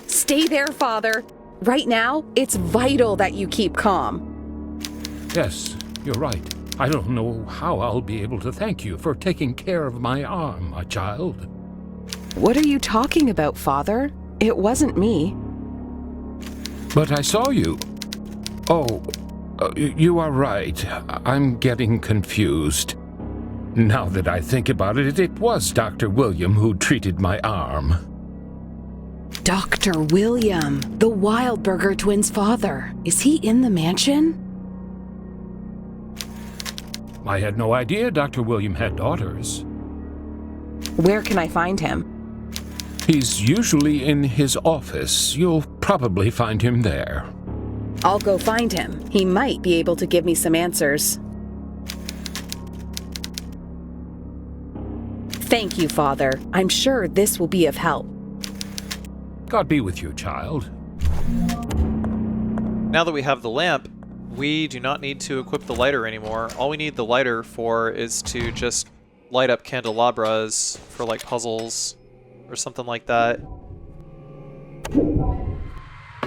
Stay there, Father. Right now, it's vital that you keep calm. Yes, you're right. I don't know how I'll be able to thank you for taking care of my arm, my child. What are you talking about, Father? It wasn't me. But I saw you. Oh, you are right. I'm getting confused. Now that I think about it, it was Dr. William who treated my arm. Dr. William, the Wildberger twins' father. Is he in the mansion? I had no idea Dr. William had daughters. Where can I find him? He's usually in his office. You'll probably find him there. I'll go find him. He might be able to give me some answers. Thank you, Father. I'm sure this will be of help. God be with you, child. Now that we have the lamp, we do not need to equip the lighter anymore. All we need the lighter for is to just light up candelabras for like puzzles or something like that.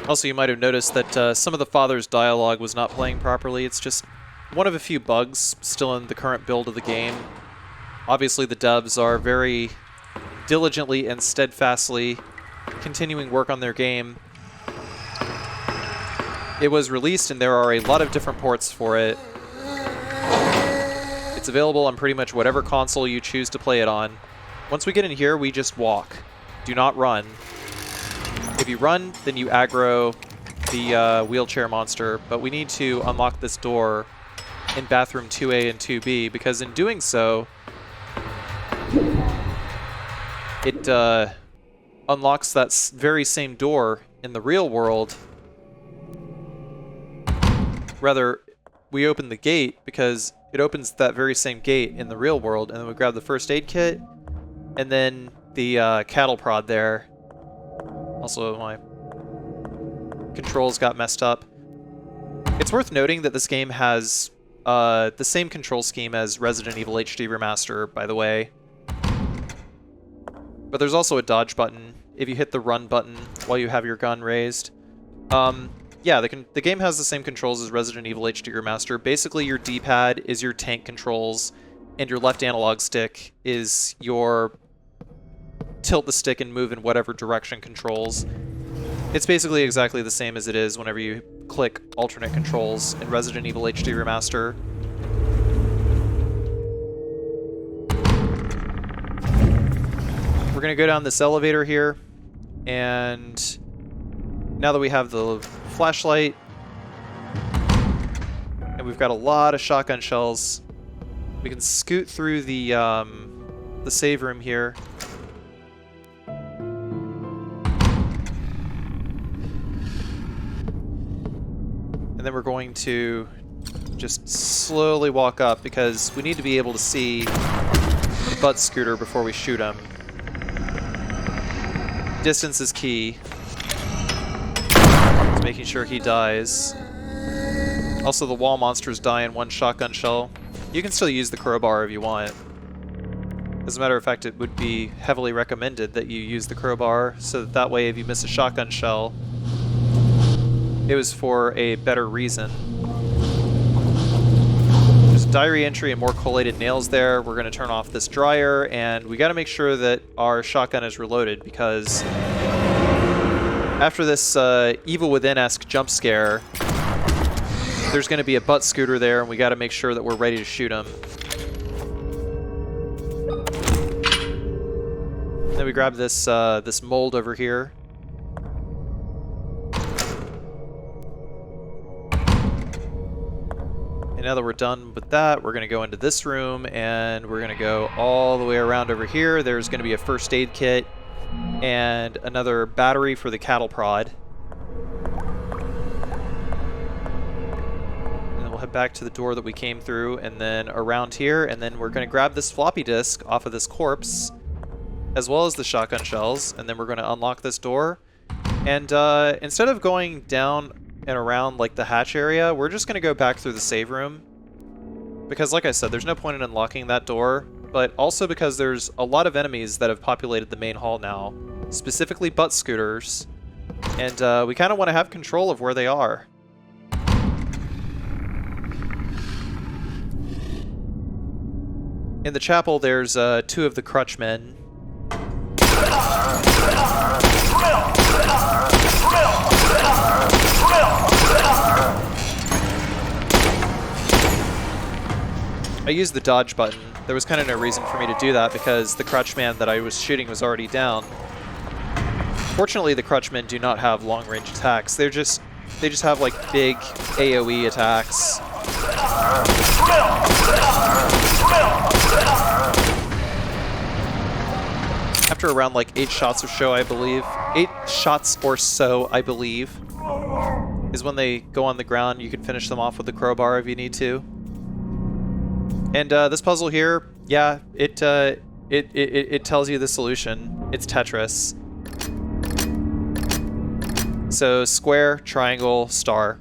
Also, you might have noticed that some of the Father's dialogue was not playing properly. It's just one of a few bugs still in the current build of the game. Obviously, the devs are very diligently and steadfastly continuing work on their game. It was released and there are a lot of different ports for it. It's available on pretty much whatever console you choose to play it on. Once we get in here, we just walk. Do not run. If you run, then you aggro the wheelchair monster, but we need to unlock this door in bathroom 2A and 2B, because in doing so, it unlocks that very same door in the real world. Rather, we open the gate because it opens that very same gate in the real world, and then we grab the first aid kit, and then the cattle prod there. Also, my controls got messed up. It's worth noting that this game has the same control scheme as Resident Evil HD Remaster, by the way. But there's also a dodge button if you hit the run button while you have your gun raised. Yeah, the game has the same controls as Resident Evil HD Remaster. Basically, your D-pad is your tank controls, and your left analog stick is your tilt the stick and move in whatever direction controls. It's basically exactly the same as it is whenever you click alternate controls in Resident Evil HD Remaster. We're going to go down this elevator here, and now that we have the flashlight and we've got a lot of shotgun shells, we can scoot through the save room here. And then we're going to just slowly walk up because we need to be able to see the butt scooter before we shoot him. Distance is key. It's making sure he dies. Also, the wall monsters die in one shotgun shell. You can still use the crowbar if you want. As a matter of fact, it would be heavily recommended that you use the crowbar so that way if you miss a shotgun shell, it was for a better reason. Just diary entry and more collated nails there. We're going to turn off this dryer, and we got to make sure that our shotgun is reloaded, because after this Evil Within-esque jump scare, there's going to be a butt scooter there, and we got to make sure that we're ready to shoot him. Then we grab this this mold over here. And now that we're done with that, we're going to go into this room, and we're going to go all the way around over here. There's going to be a first aid kit and another battery for the cattle prod. And then we'll head back to the door that we came through, and then around here, and then we're going to grab this floppy disk off of this corpse, as well as the shotgun shells, and then we're going to unlock this door. And instead of going down and around like the hatch area, we're just going to go back through the save room. Because like I said, there's no point in unlocking that door, but also because there's a lot of enemies that have populated the main hall now, specifically butt scooters, and we kind of want to have control of where they are. In the chapel, there's 2 of the crutch men. I used the dodge button. There was kind of no reason for me to do that because the crutch man that I was shooting was already down. Fortunately, the crutch men do not have long-range attacks. They just have like big AoE attacks. After around like 8 shots or so, I believe, 8 shots or so, I believe, is when they go on the ground. You can finish them off with the crowbar if you need to. And this puzzle here, yeah, it tells you the solution. It's Tetris. So square, triangle, star.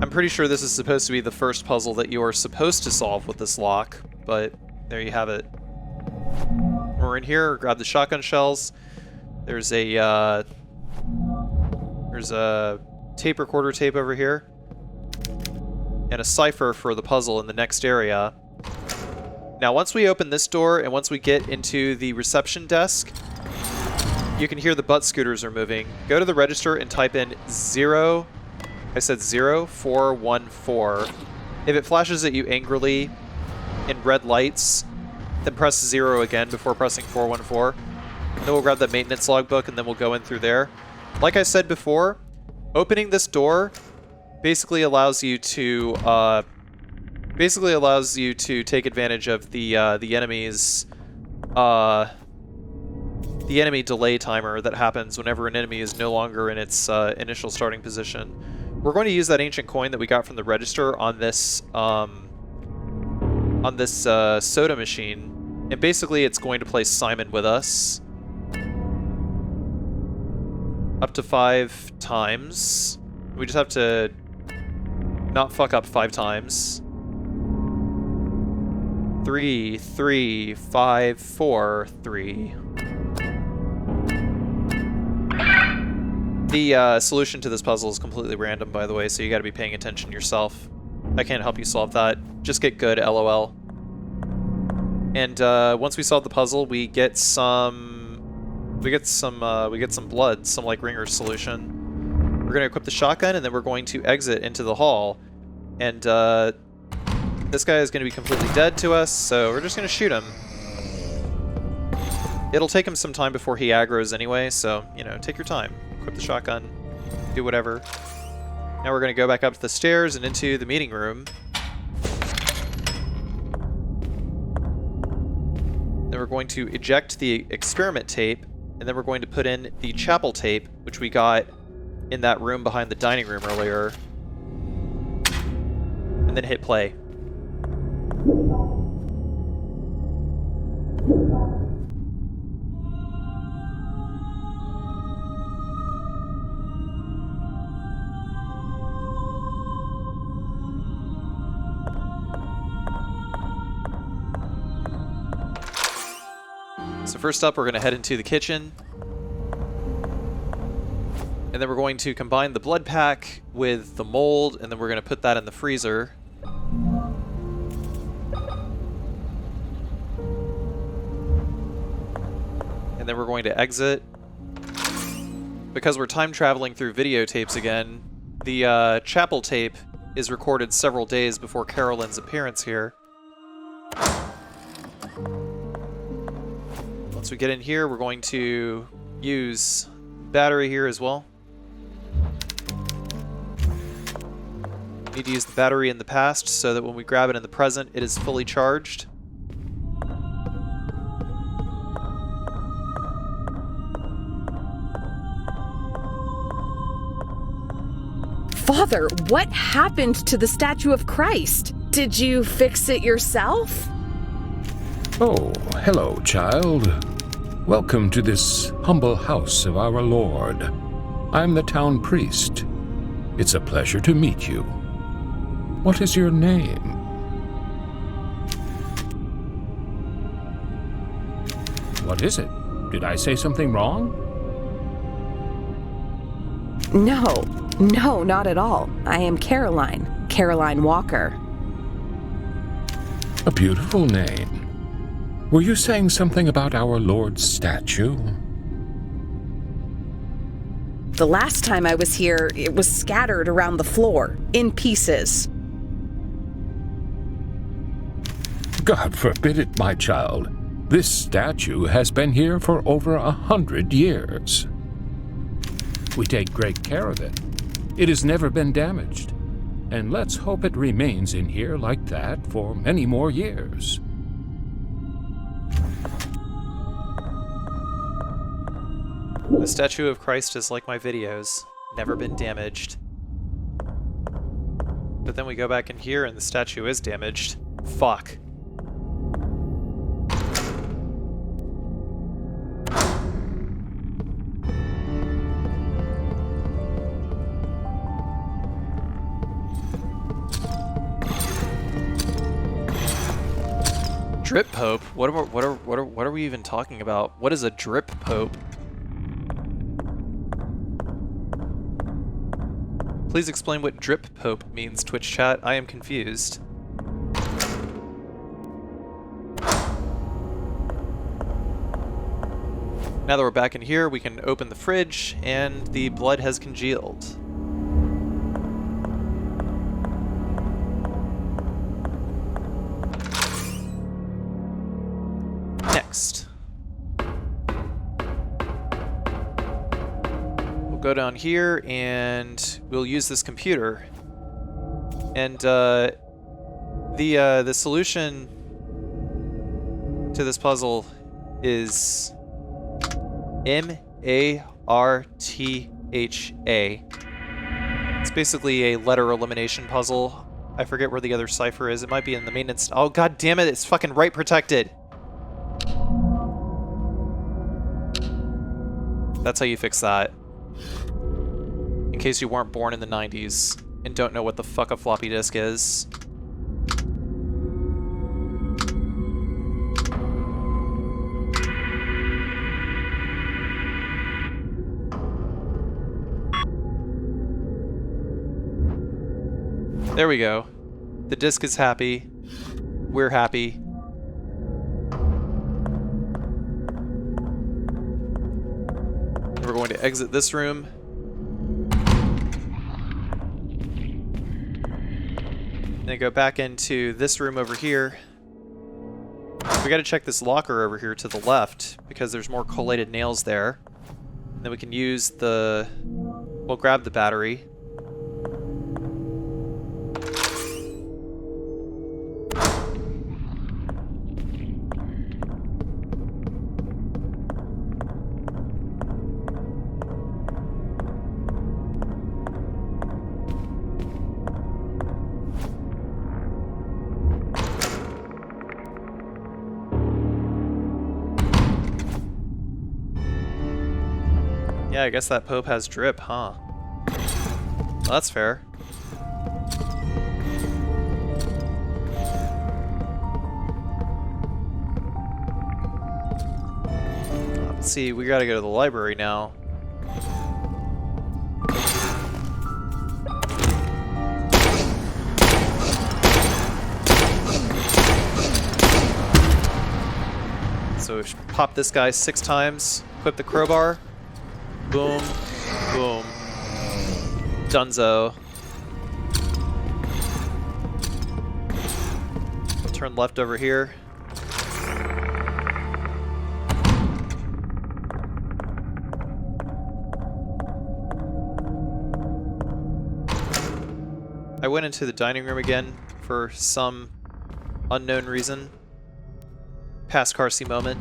I'm pretty sure this is supposed to be the first puzzle that you are supposed to solve with this lock, but there you have it. We're in here, grab the shotgun shells. There's a tape recorder tape over here, and a cipher for the puzzle in the next area. Now once we open this door and once we get into the reception desk, you can hear the butt scooters are moving. Go to the register and type in 0, I said 0414. If it flashes at you angrily in red lights, then press 0 again before pressing 414. Then we'll grab the maintenance logbook and then we'll go in through there. Like I said before, opening this door basically allows you to take advantage of the enemy's the enemy delay timer that happens whenever an enemy is no longer in its initial starting position. We're going to use that ancient coin that we got from the register on this soda machine, and basically it's going to place Simon with us up to 5 times. We just have to not fuck up 5 times. 3, 3, 5, 4, 3. The solution to this puzzle is completely random, by the way, so you gotta be paying attention yourself. I can't help you solve that. Just get good, LOL. And once we solve the puzzle, we get some blood, some like Ringer's solution. We're gonna equip the shotgun, and then we're going to exit into the hall. And this guy is gonna be completely dead to us, so we're just gonna shoot him. It'll take him some time before he aggroes anyway, so, you know, take your time. Equip the shotgun, do whatever. Now we're gonna go back up the stairs and into the meeting room. Then we're going to eject the experiment tape, and then we're going to put in the chapel tape, which we got in that room behind the dining room earlier. And then hit play. So first up, we're going to head into the kitchen. And then we're going to combine the blood pack with the mold, and then we're going to put that in the freezer. And then we're going to exit. Because we're time traveling through videotapes again, the chapel tape is recorded several days before Carolyn's appearance here. Once we get in here, we're going to use battery here as well. Need to use the battery in the past so that when we grab it in the present, it is fully charged. Father, what happened to the statue of Christ? Did you fix it yourself? Oh, hello, child. Welcome to this humble house of our Lord. I'm the town priest. It's a pleasure to meet you. What is your name? What is it? Did I say something wrong? No, not at all. I am Caroline Walker. A beautiful name. Were you saying something about our Lord's statue? The last time I was here, it was scattered around the floor, in pieces. God forbid it, my child. This statue has been here for over 100 years. We take great care of it. It has never been damaged. And let's hope it remains in here like that for many more years. The statue of Christ is like my videos, never been damaged. But then we go back in here and the statue is damaged. Fuck. Drip Pope? What are we even talking about? What is a drip Pope? Please explain what drip Pope means, Twitch chat. I am confused. Now that we're back in here, we can open the fridge, and the blood has congealed. Next. We'll go down here, and we'll use this computer. And the solution to this puzzle is M-A-R-T-H-A. It's basically a letter elimination puzzle. I forget where the other cipher is. It might be in the maintenance. Oh, god damn it, it's fucking write protected. That's how you fix that. In case you weren't born in the 90s and don't know what the fuck a floppy disk is. There we go. The disk is happy. We're happy. We're going to exit this room. Then go back into this room over here. We gotta check this locker over here to the left because there's more collated nails there. Then we can use the... We'll grab the battery. Yeah, I guess that Pope has drip, huh? Well, that's fair. Let's see, we gotta go to the library now. So pop this guy 6 times, equip the crowbar. Boom, boom. Dunzo. Turn left over here. I went into the dining room again for some unknown reason. Past Carcy moment.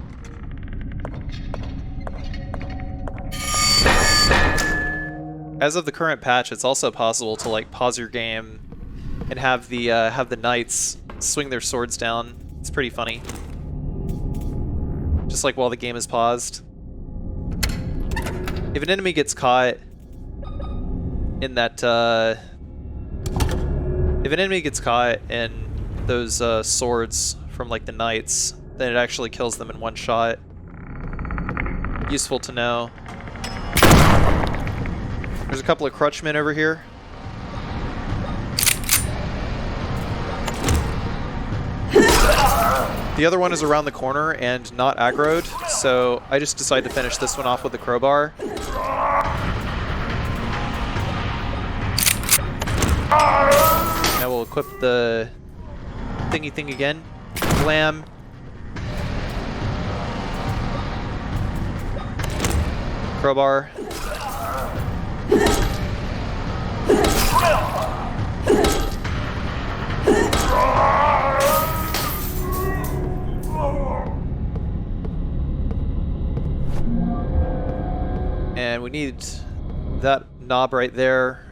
As of the current patch, it's also possible to like pause your game and have the knights swing their swords down. It's pretty funny. Just like while the game is paused. If an enemy gets caught in that, if an enemy gets caught in those swords from like the knights, then it actually kills them in one shot. Useful to know. There's a couple of crutchmen over here. The other one is around the corner and not aggroed, so I just decided to finish this one off with the crowbar. Now we'll equip the thingy thing again. Blam. Crowbar. And we need that knob right there,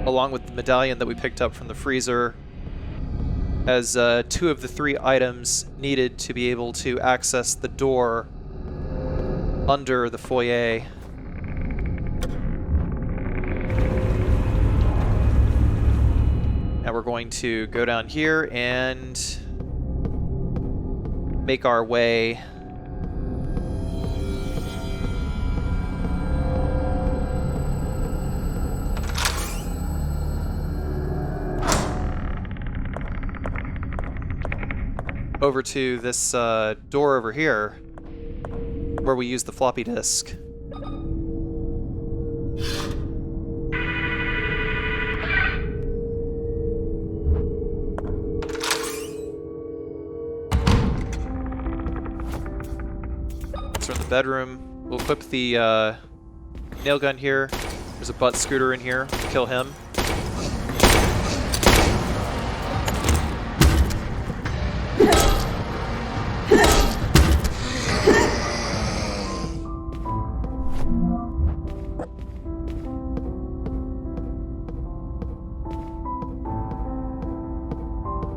along with the medallion that we picked up from the freezer, as 2 of the 3 items needed to be able to access the door under the foyer. Now we're going to go down here and make our way over to this door over here where we use the floppy disk. So in the bedroom, we'll equip the nail gun here. There's a butt scooter in here. Kill him.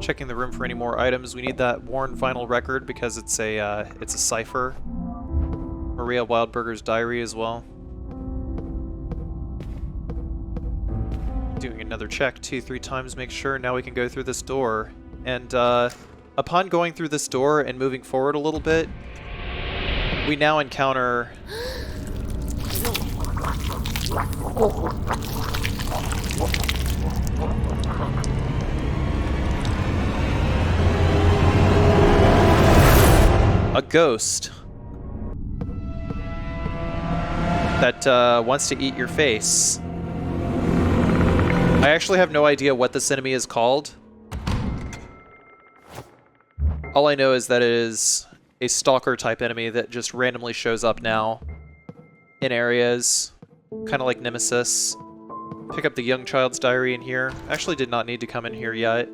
Checking the room for any more items. We need that worn vinyl record because it's a cipher. Maria Wildberger's diary as well. Doing another check 2-3 times, make sure. Now we can go through this door. And upon going through this door and moving forward a little bit, we now encounter a ghost that wants to eat your face. I actually have no idea what this enemy is called. All I know is that it is a stalker type enemy that just randomly shows up now in areas, kind of like Nemesis. Pick up the young child's diary in here. Actually did not need to come in here yet.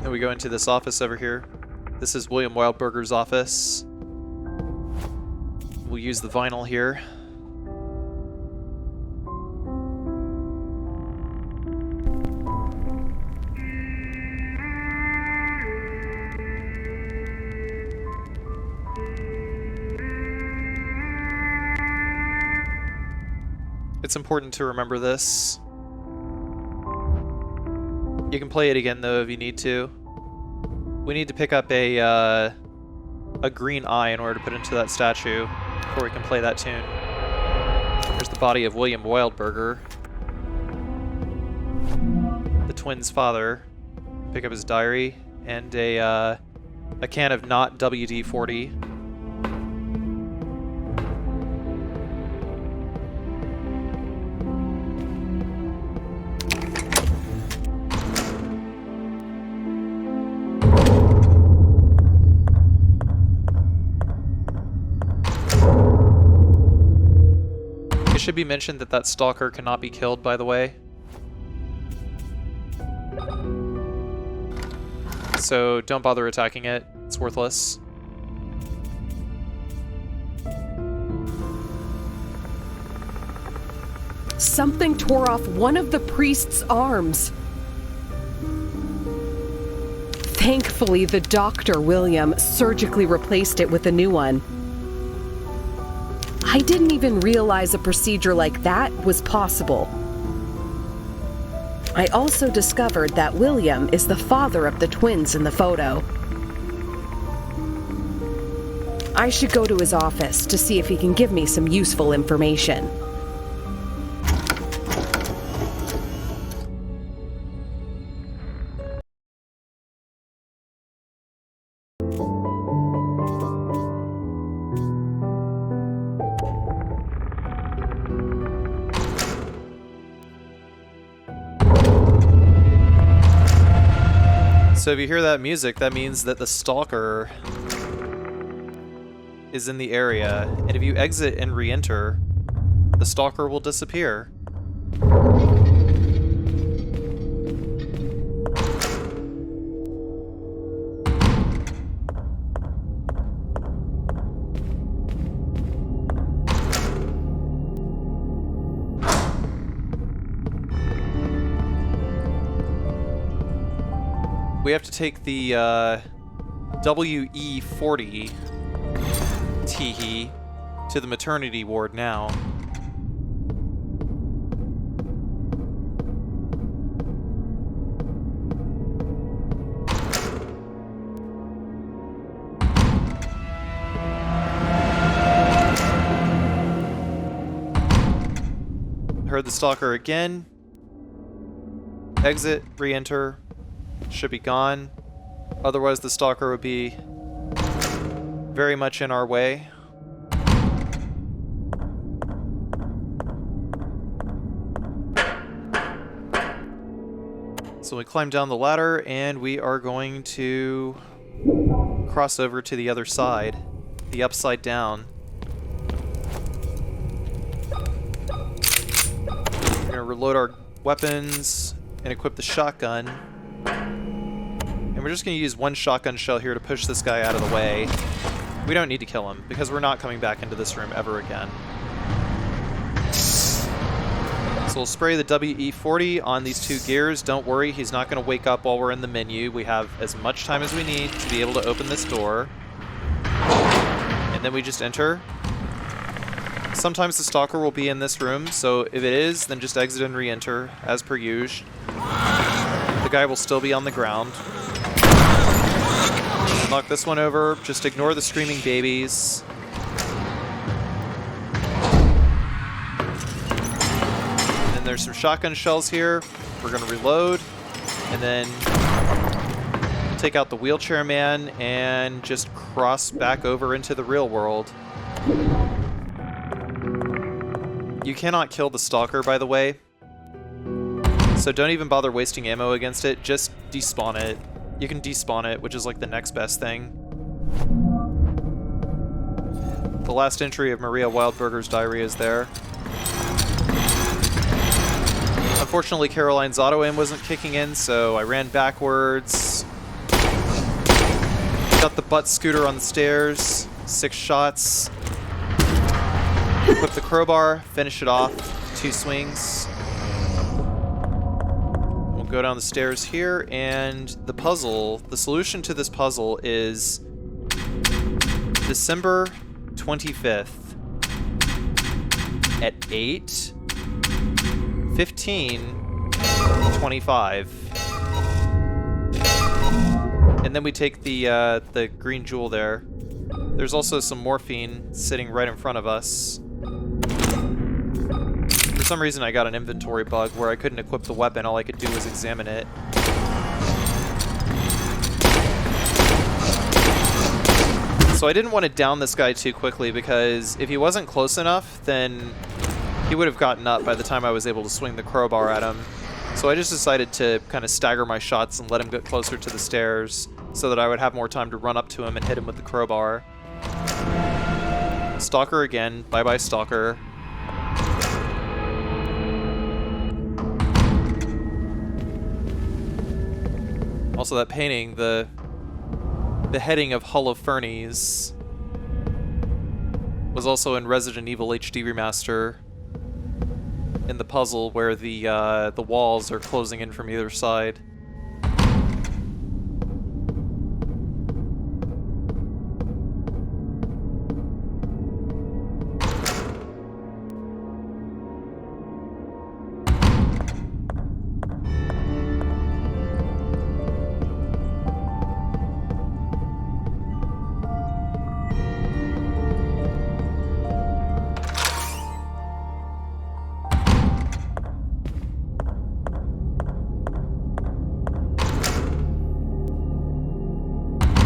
And we go into this office over here. This is William Wildberger's office. We'll use the vinyl here. It's important to remember this. You can play it again though if you need to. We need to pick up a green eye in order to put into that statue before we can play that tune. There's the body of William Wildberger, the twins' father. Pick up his diary and a can of not WD-40. It should be mentioned that stalker cannot be killed, by the way. So don't bother attacking it. It's worthless. Something tore off one of the priest's arms. Thankfully, the doctor, William, surgically replaced it with a new one. I didn't even realize a procedure like that was possible. I also discovered that William is the father of the twins in the photo. I should go to his office to see if he can give me some useful information. So if you hear that music, that means that the stalker is in the area, and if you exit and re-enter, the stalker will disappear. We have to take the WE-40 Teehee to the maternity ward now. Heard the stalker again. Exit, re-enter. Should be gone. Otherwise, the stalker would be very much in our way. So we climb down the ladder, and we are going to cross over to the other side, the upside down. We're going to reload our weapons and equip the shotgun. And we're just going to use one shotgun shell here to push this guy out of the way. We don't need to kill him, because we're not coming back into this room ever again. So we'll spray the WE-40 on these two gears. Don't worry, he's not going to wake up while we're in the menu. We have as much time as we need to be able to open this door. And then we just enter. Sometimes the stalker will be in this room, so if it is, then just exit and re-enter, as per usual. The guy will still be on the ground. Knock this one over. Just ignore the screaming babies. And then there's some shotgun shells here. We're going to reload. And then take out the wheelchair man and just cross back over into the real world. You cannot kill the stalker, by the way. So don't even bother wasting ammo against it. Just despawn it. You can despawn it, which is like the next best thing. The last entry of Maria Wildberger's diary is there. Unfortunately, Caroline's auto-aim wasn't kicking in, so I ran backwards. Got the butt scooter on the stairs. 6 shots. Equip the crowbar, finish it off. 2 swings. Go down the stairs here, and the puzzle, the solution to this puzzle is December 25th at 8:15:25. And then we take the green jewel there. There's also some morphine sitting right in front of us. some reason I got an inventory bug where I couldn't equip the weapon, all I could do was examine it. So I didn't want to down this guy too quickly, because if he wasn't close enough, then he would have gotten up by the time I was able to swing the crowbar at him. So I just decided to kind of stagger my shots and let him get closer to the stairs so that I would have more time to run up to him and hit him with the crowbar. Stalker again. Bye-bye, Stalker. Also, that painting, the heading of Holofernes, was also in Resident Evil HD Remaster, in the puzzle where the walls are closing in from either side.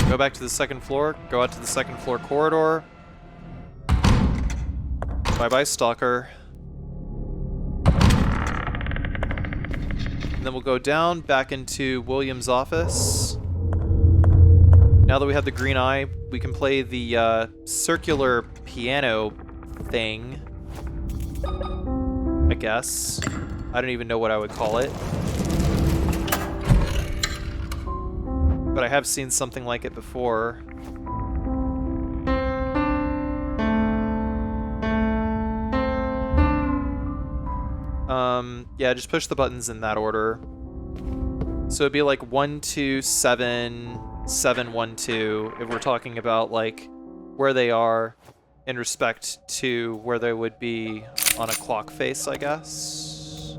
Go back to the second floor, go out to the second floor corridor. Bye-bye, Stalker. And then we'll go down, back into William's office. Now that we have the green eye, we can play the circular piano thing, I guess. I don't even know what I would call it. But I have seen something like it before. Yeah, just push the buttons in that order. So it'd be like 1, 2, 7, 7, 1, 2, if we're talking about like where they are in respect to where they would be on a clock face, I guess.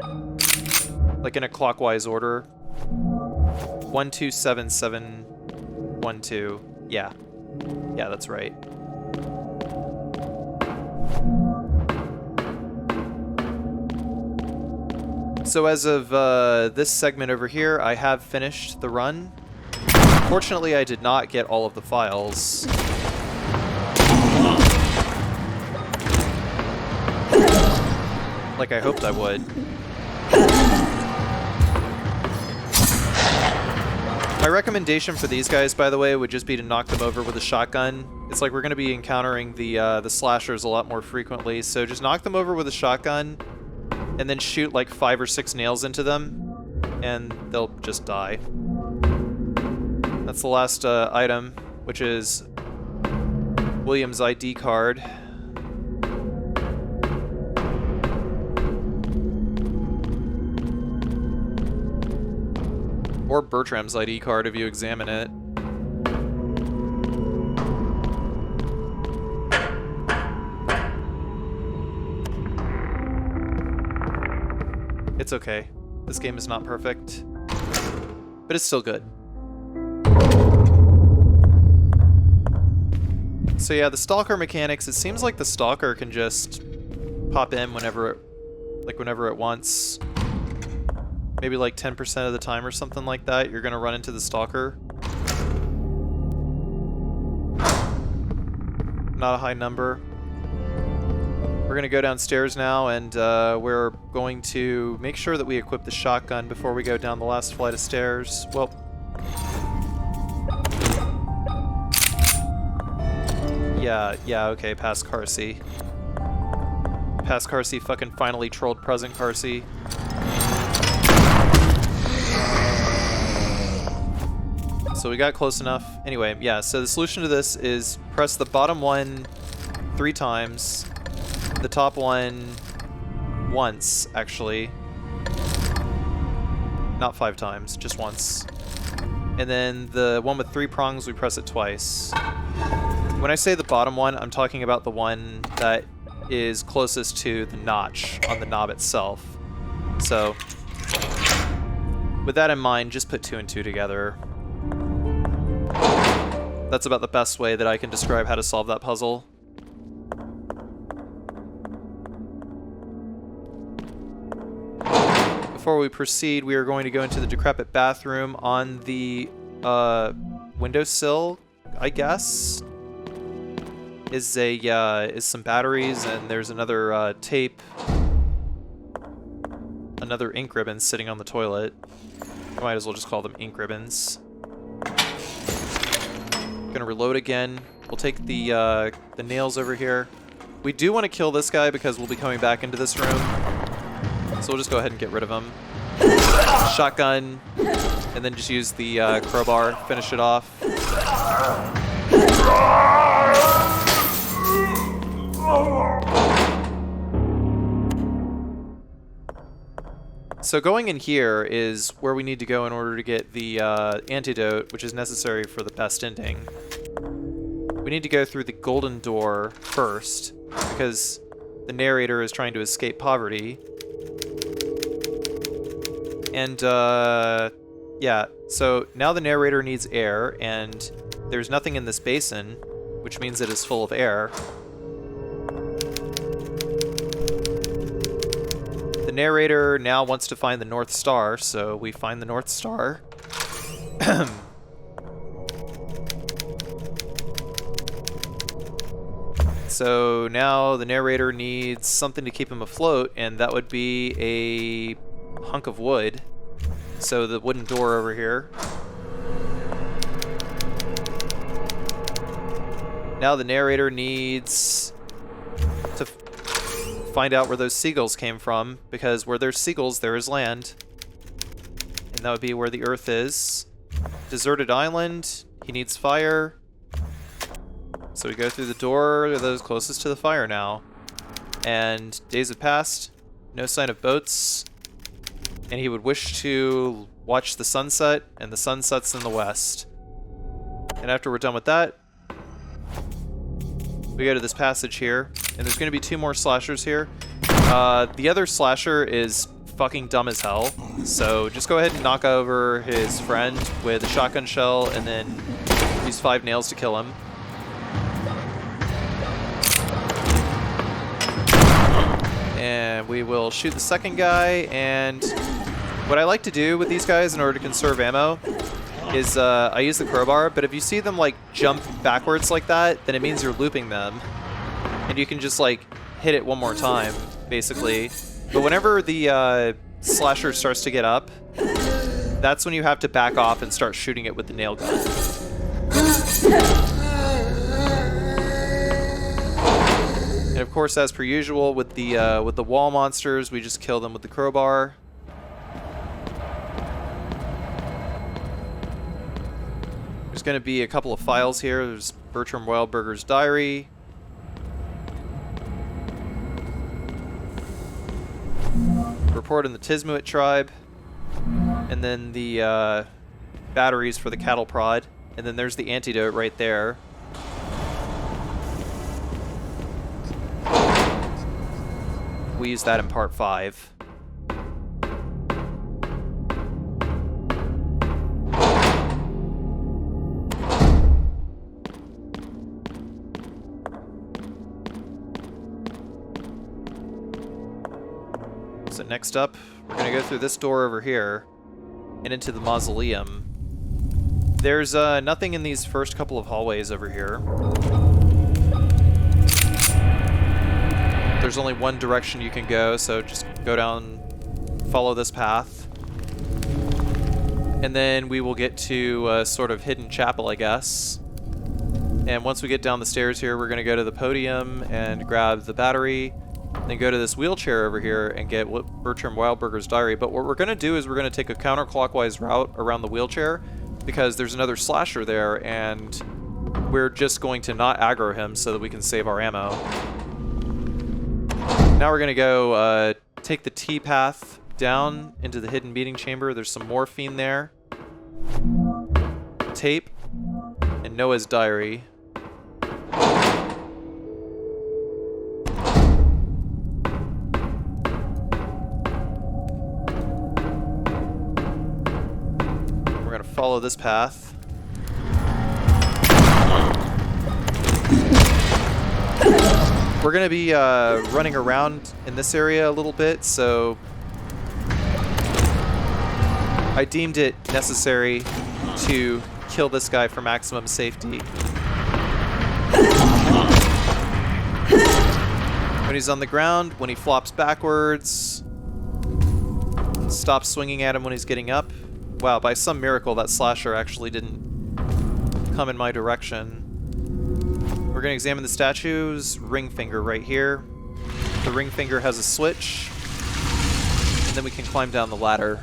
Like in a clockwise order. 1, 2, 7, 7, 1, 2. Yeah. Yeah, that's right. So as of this segment over here, I have finished the run. Fortunately, I did not get all of the files. Like I hoped I would. My recommendation for these guys, by the way, would just be to knock them over with a shotgun. It's like we're going to be encountering the slashers a lot more frequently, so just knock them over with a shotgun, and then shoot like 5 or 6 nails into them, and they'll just die. That's the last item, which is William's ID card. Or Bertram's ID card if you examine it. It's okay. This game is not perfect, but it's still good. So yeah, the Stalker mechanics, it seems like the Stalker can just pop in whenever it wants. Maybe like 10% of the time or something like that, you're gonna run into the Stalker. Not a high number. We're gonna go downstairs now, and we're going to make sure that we equip the shotgun before we go down the last flight of stairs. Well, yeah, okay, past Carcy. Past Carcy fucking finally trolled present Carcy. So we got close enough. Anyway, yeah, so the solution to this is press the bottom one 3 times, the top one once, actually. Not 5 times, just once. And then the one with 3 prongs, we press it twice. When I say the bottom one, I'm talking about the one that is closest to the notch on the knob itself. So, with that in mind, just put 2 and 2 together. That's about the best way that I can describe how to solve that puzzle. before we proceed, we are going to go into the decrepit bathroom. On the windowsill, I guess, is some batteries, and there's another tape, another ink ribbon sitting on the toilet. I might as well just call them ink ribbons. Gonna reload again. We'll take the nails over here. We do want to kill this guy because we'll be coming back into this room. So we'll just go ahead and get rid of him. Shotgun, and then just use the crowbar, finish it off. So going in here is where we need to go in order to get the antidote, which is necessary for the best ending. We need to go through the golden door first, because the narrator is trying to escape poverty. And, yeah, so now the narrator needs air, and there's nothing in this basin, which means it is full of air. The narrator now wants to find the North Star, so we find the North Star. So now the narrator needs something to keep him afloat, and that would be a hunk of wood. So the wooden door over here. Now the narrator needs to find out where those seagulls came from, because where there's seagulls, there is land. And that would be where the Earth is. Deserted island. He needs fire. So we go through the door of those closest to the fire now. And days have passed. No sign of boats. And he would wish to watch the sunset, and the sun sets in the west. And after we're done with that, we go to this passage here, and there's going to be 2 more slashers here. The other slasher is fucking dumb as hell, so just go ahead and knock over his friend with a shotgun shell, and then use 5 nails to kill him. And we will shoot the second guy, and what I like to do with these guys in order to conserve ammo is I use the crowbar, but if you see them like jump backwards like that, then it means you're looping them. And you can just like hit it one more time, basically. But whenever the slasher starts to get up, that's when you have to back off and start shooting it with the nail gun. And of course, as per usual, with the wall monsters, we just kill them with the crowbar. There's going to be a couple of files here. There's Bertram Wildberger's diary. Report in the Tismuit tribe. And then the batteries for the cattle prod. And then there's the antidote right there. We use that in part 5. So next up, we're going to go through this door over here and into the Mausoleum. There's nothing in these first couple of hallways over here. There's only one direction you can go, so just go down, follow this path. And then we will get to a sort of hidden chapel, I guess. And once we get down the stairs here, we're going to go to the podium and grab the battery. Then go to this wheelchair over here and get Bertram Wildberger's diary. But what we're going to do is we're going to take a counterclockwise route around the wheelchair, because there's another slasher there, and we're just going to not aggro him so that we can save our ammo. Now we're going to go take the T path down into the hidden meeting chamber. There's some morphine there. Tape. And Noah's diary. We're going to follow this path. We're going to be running around in this area a little bit, so I deemed it necessary to kill this guy for maximum safety. When he's on the ground, when he flops backwards, stop swinging at him when he's getting up. Wow, by some miracle that slasher actually didn't come in my direction. We're going to examine the statue's ring finger right here. The ring finger has a switch, and then we can climb down the ladder.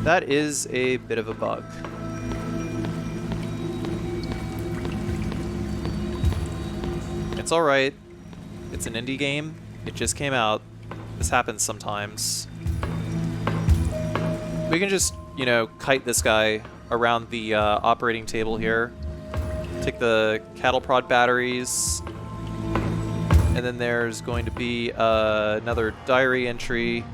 That is a bit of a bug. It's alright. It's an indie game. It just came out. This happens sometimes. We can just, you know, kite this guy around the operating table here. Take the cattle prod batteries. And then there's going to be another diary entry.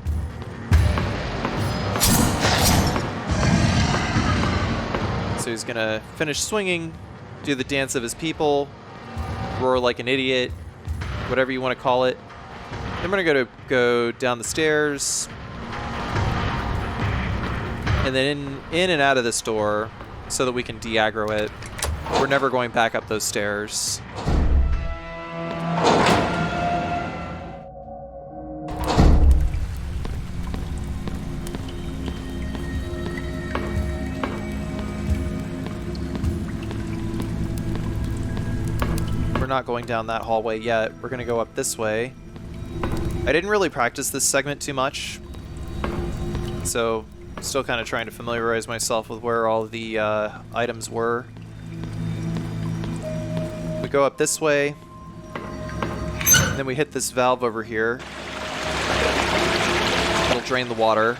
So he's gonna finish swinging, do the dance of his people, roar like an idiot, whatever you want to call it. Then we're gonna go down the stairs, and then in and out of this door, so that we can de-aggro it. We're never going back up those stairs. We're not going down that hallway yet. We're gonna go up this way. I didn't really practice this segment too much, so I'm still kind of trying to familiarize myself with where all the items were. We go up this way, and then we hit this valve over here. It'll drain the water.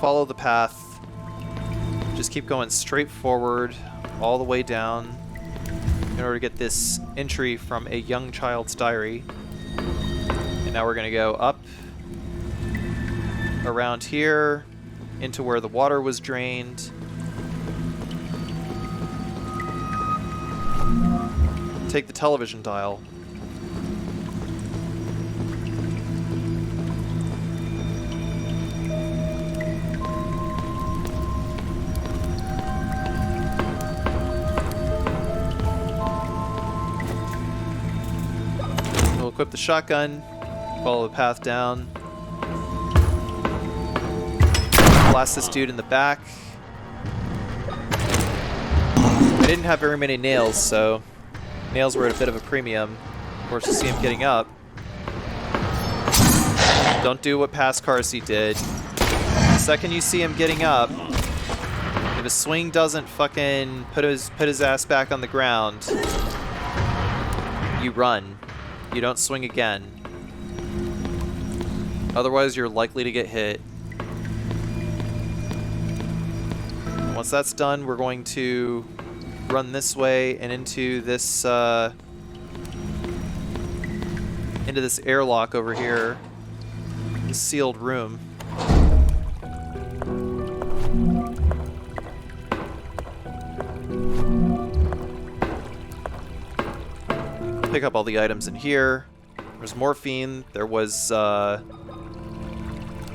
Follow the path. Just keep going straight forward all the way down in order to get this entry from a young child's diary. And now we're going to go up around here into where the water was drained. Take the television dial. Equip the shotgun, follow the path down, blast this dude in the back. I didn't have very many nails, so nails were at a bit of a premium. Of course, to see him getting up. Don't do what past Carcy did. The second you see him getting up, if his swing doesn't fucking put his ass back on the ground, you run. You don't swing again. Otherwise, you're likely to get hit. And once that's done, we're going to run this way and into this airlock over here. This sealed room. Pick up all the items in here. There's morphine. There was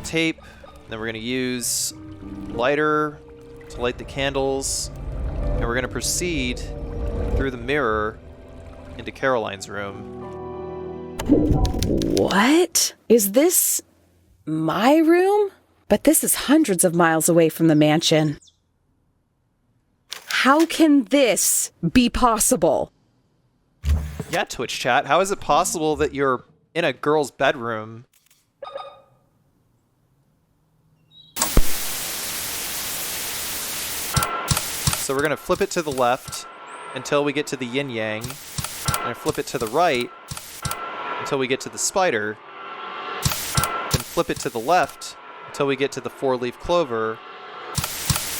tape. Then we're going to use lighter to light the candles. And we're going to proceed through the mirror into Caroline's room. What? Is this my room? But this is hundreds of miles away from the mansion. How can this be possible? Yeah, Twitch chat. How is it possible that you're in a girl's bedroom? So we're going to flip it to the left until we get to the yin-yang. And flip it to the right until we get to the spider. Then flip it to the left until we get to the four-leaf clover.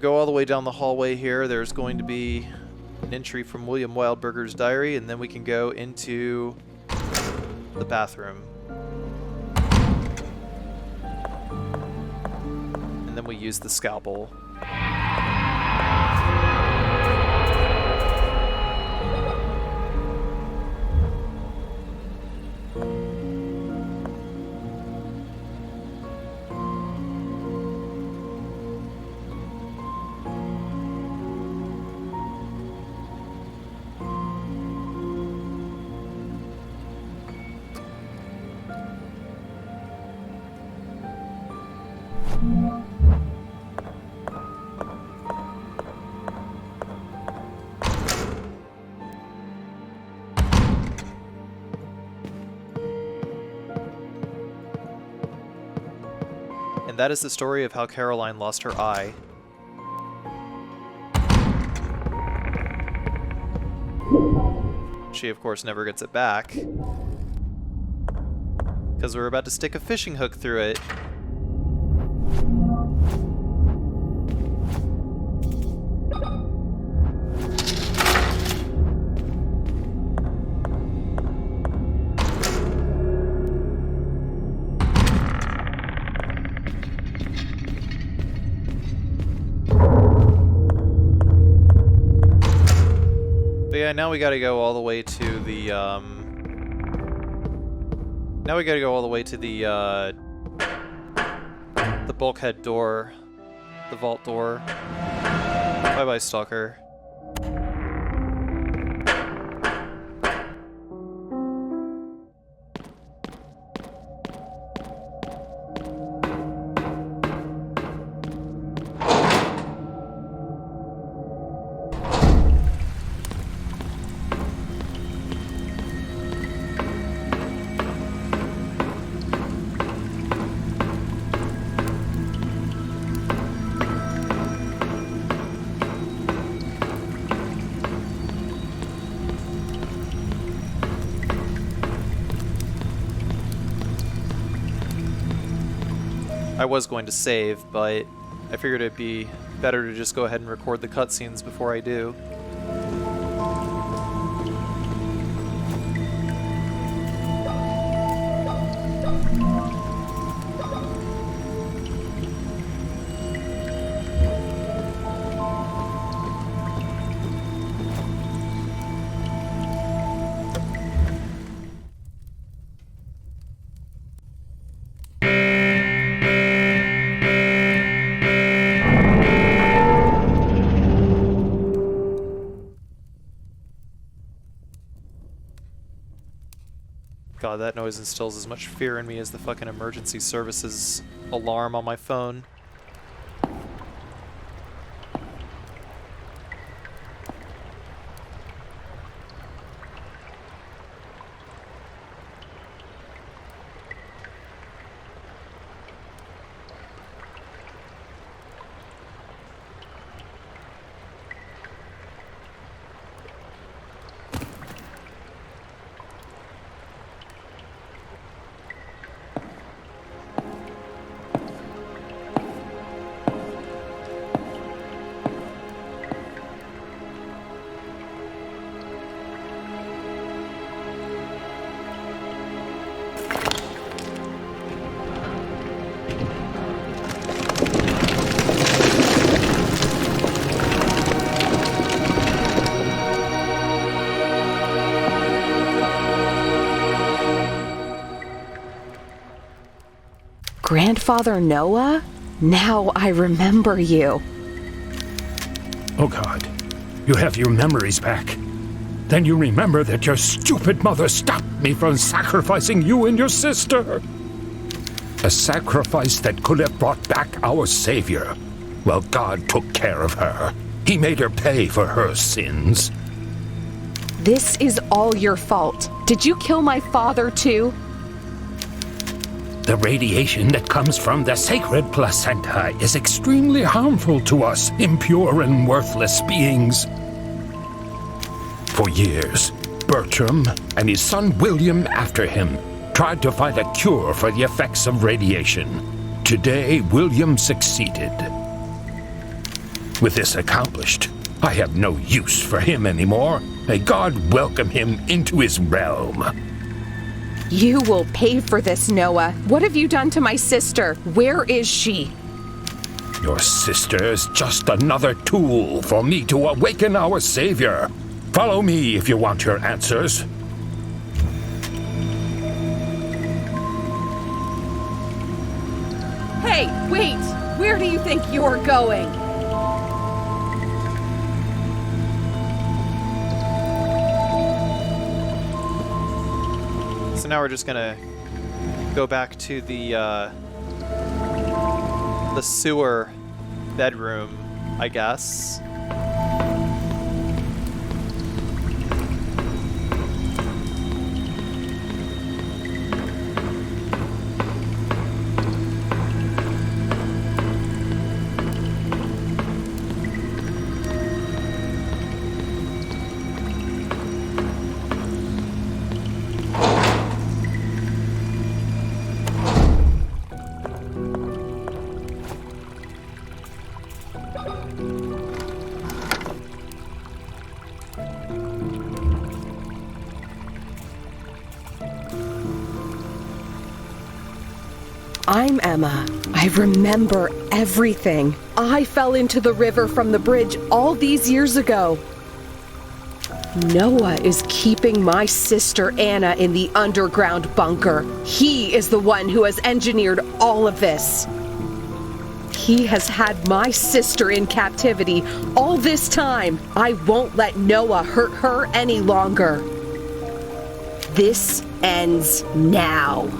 we go all the way down the hallway here, there's going to be an entry from William Wildberger's diary, and then we can go into the bathroom. And then we use the scalpel. And that is the story of how Caroline lost her eye. She, of course, never gets it back, because we're about to stick a fishing hook through it. Yeah, now we gotta go all the way to the, now we gotta go all the way to the bulkhead door. The vault door. Bye-bye, Stalker. I was going to save, but I figured it'd be better to just go ahead and record the cutscenes before I do. God, that noise instills as much fear in me as the fucking emergency services alarm on my phone. Grandfather Noah? Now I remember you. Oh God, you have your memories back. Then you remember that your stupid mother stopped me from sacrificing you and your sister. A sacrifice that could have brought back our Savior. Well, God took care of her. He made her pay for her sins. This is all your fault. Did you kill my father too? The radiation that comes from the sacred placenta is extremely harmful to us, impure and worthless beings. For years, Bertram and his son William after him tried to find a cure for the effects of radiation. Today, William succeeded. With this accomplished, I have no use for him anymore. May God welcome him into his realm. You will pay for this, Noah. What have you done to my sister? Where is she? Your sister is just another tool for me to awaken our Savior. Follow me if you want your answers. Hey, wait! Where do you think you're going? So now we're just gonna go back to the sewer bedroom, I guess. I'm Emma. I remember everything. I fell into the river from the bridge all these years ago. Noah is keeping my sister Anna in the underground bunker. He is the one who has engineered all of this. He has had my sister in captivity all this time. I won't let Noah hurt her any longer. This ends now.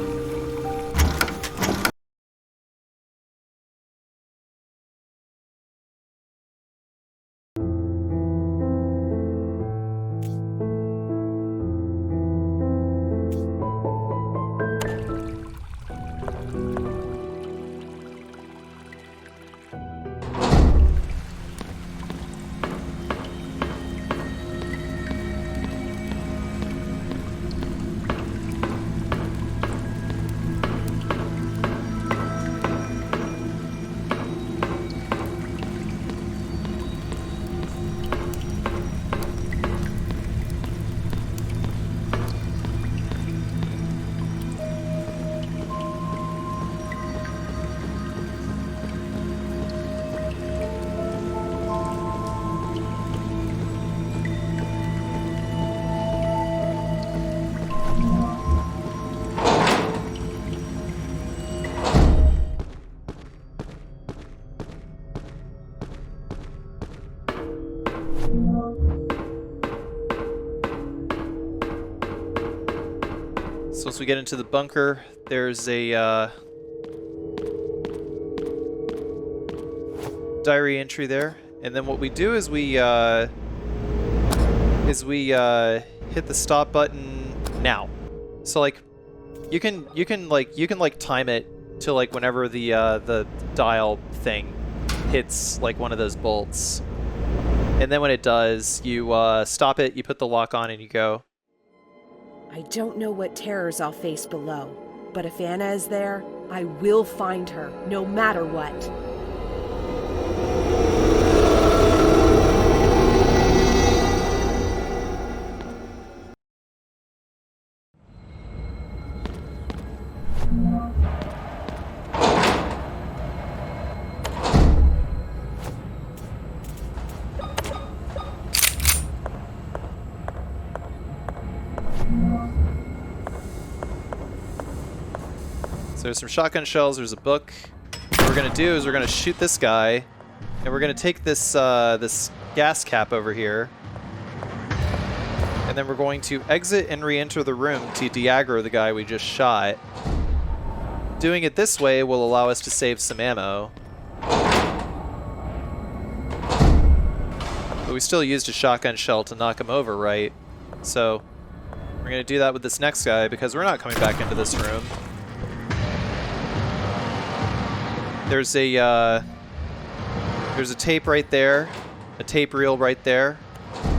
So as we get into the bunker, there's a diary entry there, and then what we do is we hit the stop button now. So like you can time it to like whenever the dial thing hits like one of those bolts, and then when it does, you stop it, you put the lock on, and you go. I don't know what terrors I'll face below, but if Anna is there, I will find her, no matter what. So there's some shotgun shells, there's a book. What we're gonna do is we're gonna shoot this guy, and we're gonna take this this gas cap over here, and then we're going to exit and re-enter the room to de-aggro the guy we just shot. Doing it this way will allow us to save some ammo. But we still used a shotgun shell to knock him over, right? So we're gonna do that with this next guy because we're not coming back into this room. There's a tape right there, a tape reel right there.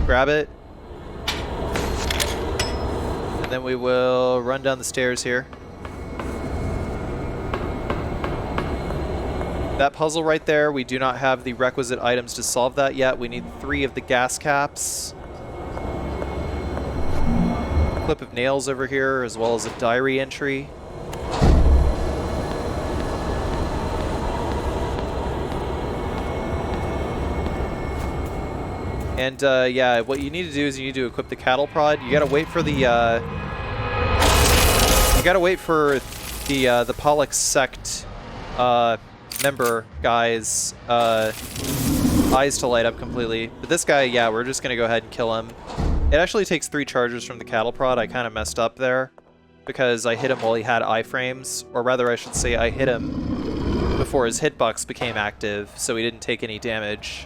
Grab it. And then we will run down the stairs here. That puzzle right there, we do not have the requisite items to solve that yet. We need 3 of the gas caps. Clip of nails over here, as well as a diary entry. And yeah, what you need to do is you need to equip the cattle prod. You gotta wait for the the Pollux sect member guy's eyes to light up completely. But this guy, yeah, we're just gonna go ahead and kill him. It actually takes 3 charges from the cattle prod. I kind of messed up there because I hit him while he had iframes, or rather I should say I hit him before his hitbox became active, so he didn't take any damage.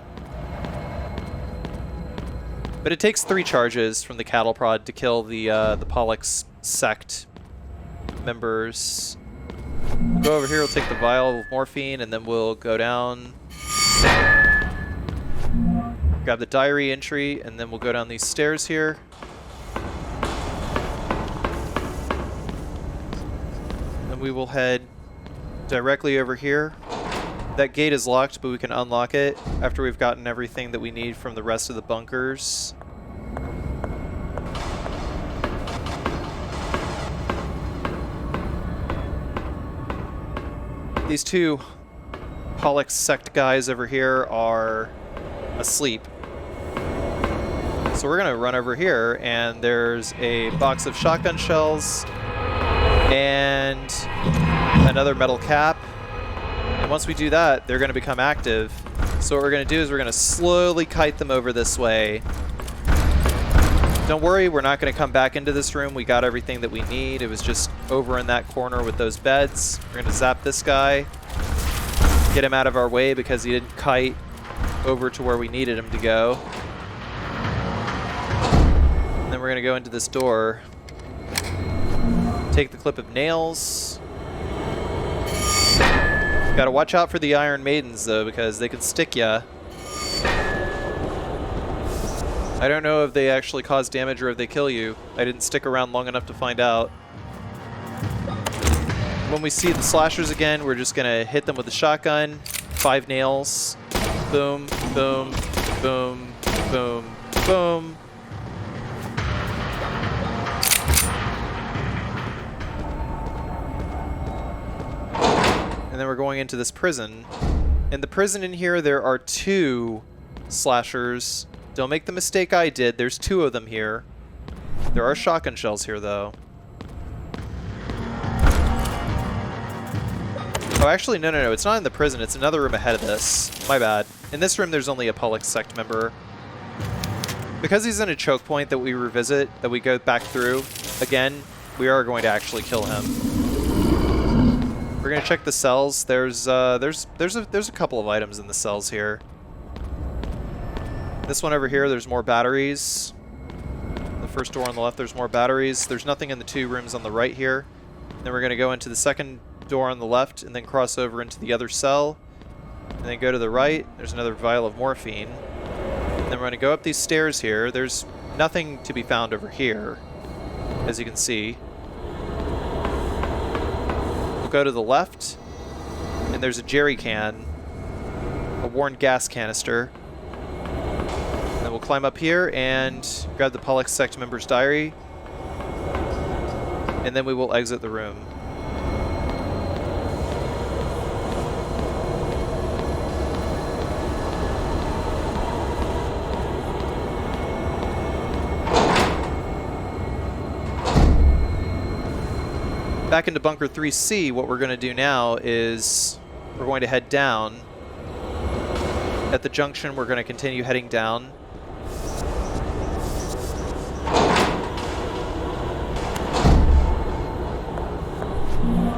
But it takes 3 charges from the cattle prod to kill the Pollux sect members. We'll go over here, we'll take the vial of morphine, and then we'll go down, grab the diary entry, and then we'll go down these stairs here. And we will head directly over here. That gate is locked, but we can unlock it after we've gotten everything that we need from the rest of the bunkers. These 2 Pollux sect guys over here are asleep. So we're gonna run over here, and there's a box of shotgun shells and another metal cap. And once we do that, they're gonna become active. So what we're gonna do is we're gonna slowly kite them over this way. Don't worry, we're not gonna come back into this room. We got everything that we need. It was just over in that corner with those beds. We're gonna zap this guy, get him out of our way because he didn't kite over to where we needed him to go. And then we're gonna go into this door. Take the clip of nails. Gotta watch out for the Iron Maidens though, because they can stick ya. I don't know if they actually cause damage or if they kill you. I didn't stick around long enough to find out. When we see the slashers again, we're just gonna hit them with a shotgun. 5 nails. Boom, boom, boom, boom, boom. And then we're going into this prison. In the prison in here, there are 2 slashers. Don't make the mistake I did. There's 2 of them here. There are shotgun shells here, though. Oh, actually, no. It's not in the prison. It's another room ahead of this. My bad. In this room, there's only a Pollux sect member. Because he's in a choke point that we revisit, that we go back through, again, we are going to actually kill him. We're going to check the cells. There's a couple of items in the cells here. This one over here, there's more batteries. The first door on the left, there's more batteries. There's nothing in the 2 rooms on the right here. Then we're going to go into the second door on the left and then cross over into the other cell. And then go to the right. There's another vial of morphine. And then we're going to go up these stairs here. There's nothing to be found over here, as you can see. We'll go to the left, and there's a jerry can, a worn gas canister. Then we'll climb up here and grab the Pollux sect member's diary, and then we will exit the room. Back into Bunker 3C, what we're going to do now is we're going to head down. At the junction, we're going to continue heading down.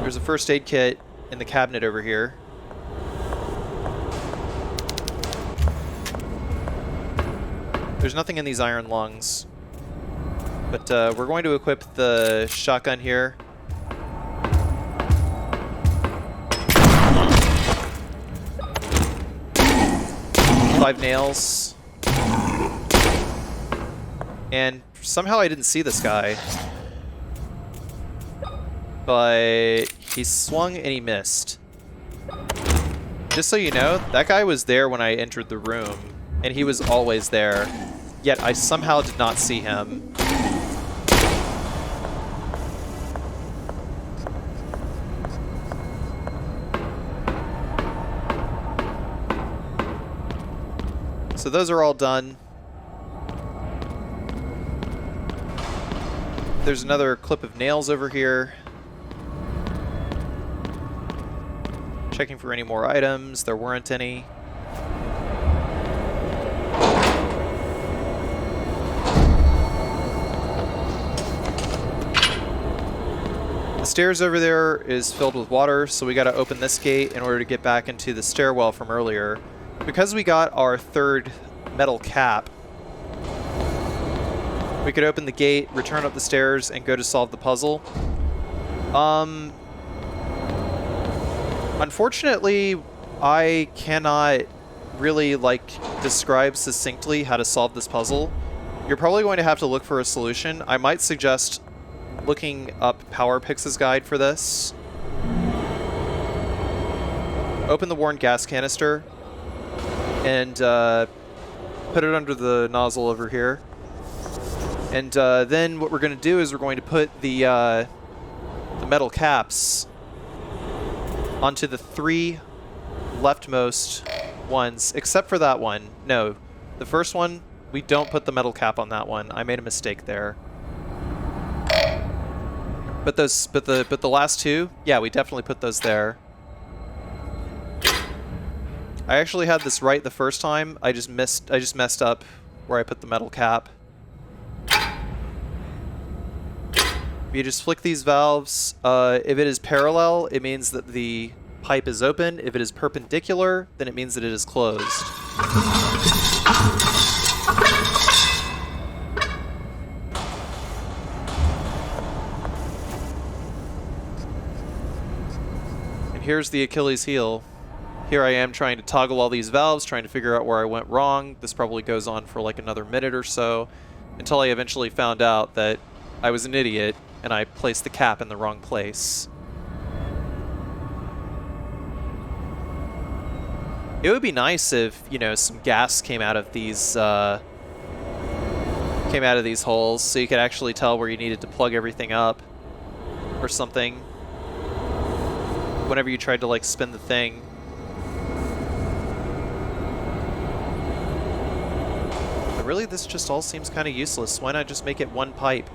There's a first aid kit in the cabinet over here. There's nothing in these iron lungs. But we're going to equip the shotgun here. 5 nails. And somehow I didn't see this guy. But he swung and he missed. Just so you know, that guy was there when I entered the room, and he was always there, yet I somehow did not see him. So those are all done. There's another clip of nails over here. Checking for any more items. There weren't any. The stairs over there is filled with water, so we gotta open this gate in order to get back into the stairwell from earlier. Because we got our third metal cap, we could open the gate, return up the stairs, and go to solve the puzzle. Unfortunately, I cannot really, describe succinctly how to solve this puzzle. You're probably going to have to look for a solution. I might suggest looking up PowerPix's guide for this. Open the worn gas canister and put it under the nozzle over here. And then what we're going to do is we're going to put the metal caps onto the 3 leftmost ones, except for that one. No, the first one, we don't put the metal cap on that one. I made a mistake there. But the last 2, yeah, we definitely put those there. I actually had this right the first time. I just messed up where I put the metal cap. You just flick these valves. If it is parallel, it means that the pipe is open. If it is perpendicular, then it means that it is closed. And here's the Achilles heel. Here I am trying to toggle all these valves, trying to figure out where I went wrong. This probably goes on for like another minute or so, until I eventually found out that I was an idiot and I placed the cap in the wrong place. It would be nice if, you know, some gas came out of these holes, so you could actually tell where you needed to plug everything up or something whenever you tried to like spin the thing. But really, this just all seems kind of useless. Why not just make it one pipe?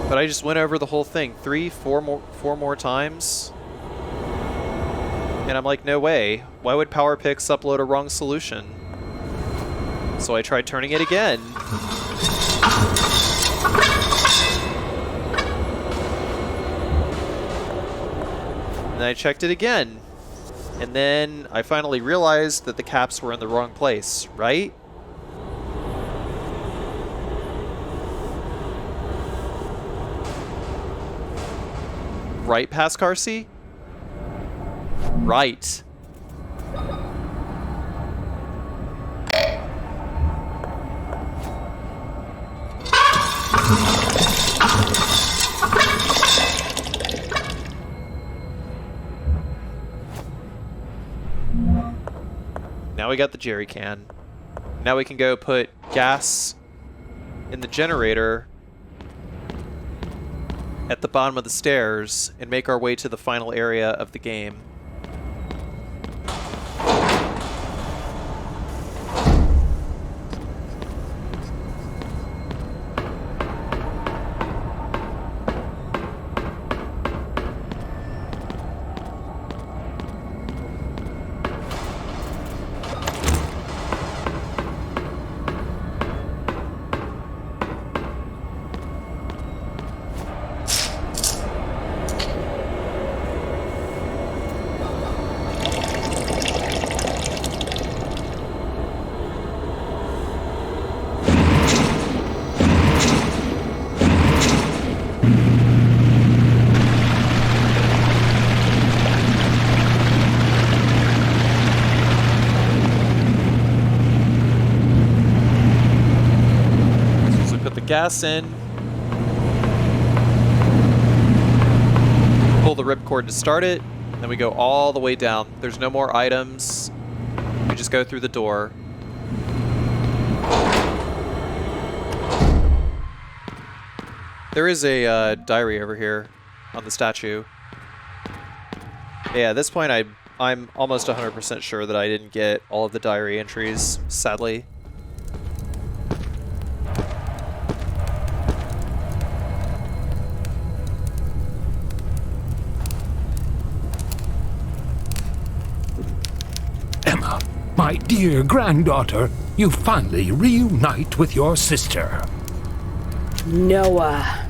But I just went over the whole thing 4 more times. And I'm like, no way. Why would PowerPix upload a wrong solution? So I tried turning it again. And then I checked it again. And then I finally realized that the caps were in the wrong place, right? Right, past Carcy? Right. Now we got the jerry can. Now we can go put gas in the generator at the bottom of the stairs and make our way to the final area of the game. Gas in. the ripcord to start it, then we go all the way down. There's no more items. We just go through the door. There is a diary over here on the statue. Yeah, at this point I'm almost 100% sure that I didn't get all of the diary entries, sadly. Emma, my dear granddaughter, you finally reunite with your sister. Noah.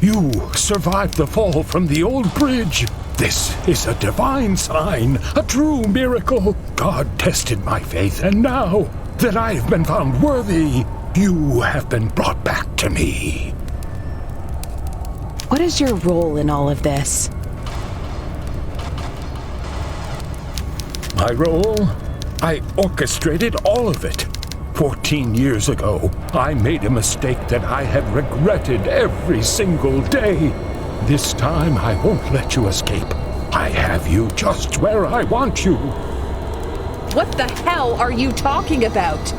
You survived the fall from the old bridge. This is a divine sign, a true miracle. God tested my faith, and now that I have been found worthy, you have been brought back to me. What is your role in all of this? My role? I orchestrated all of it. 14 years ago, I made a mistake that I have regretted every single day. This time, I won't let you escape. I have you just where I want you. What the hell are you talking about?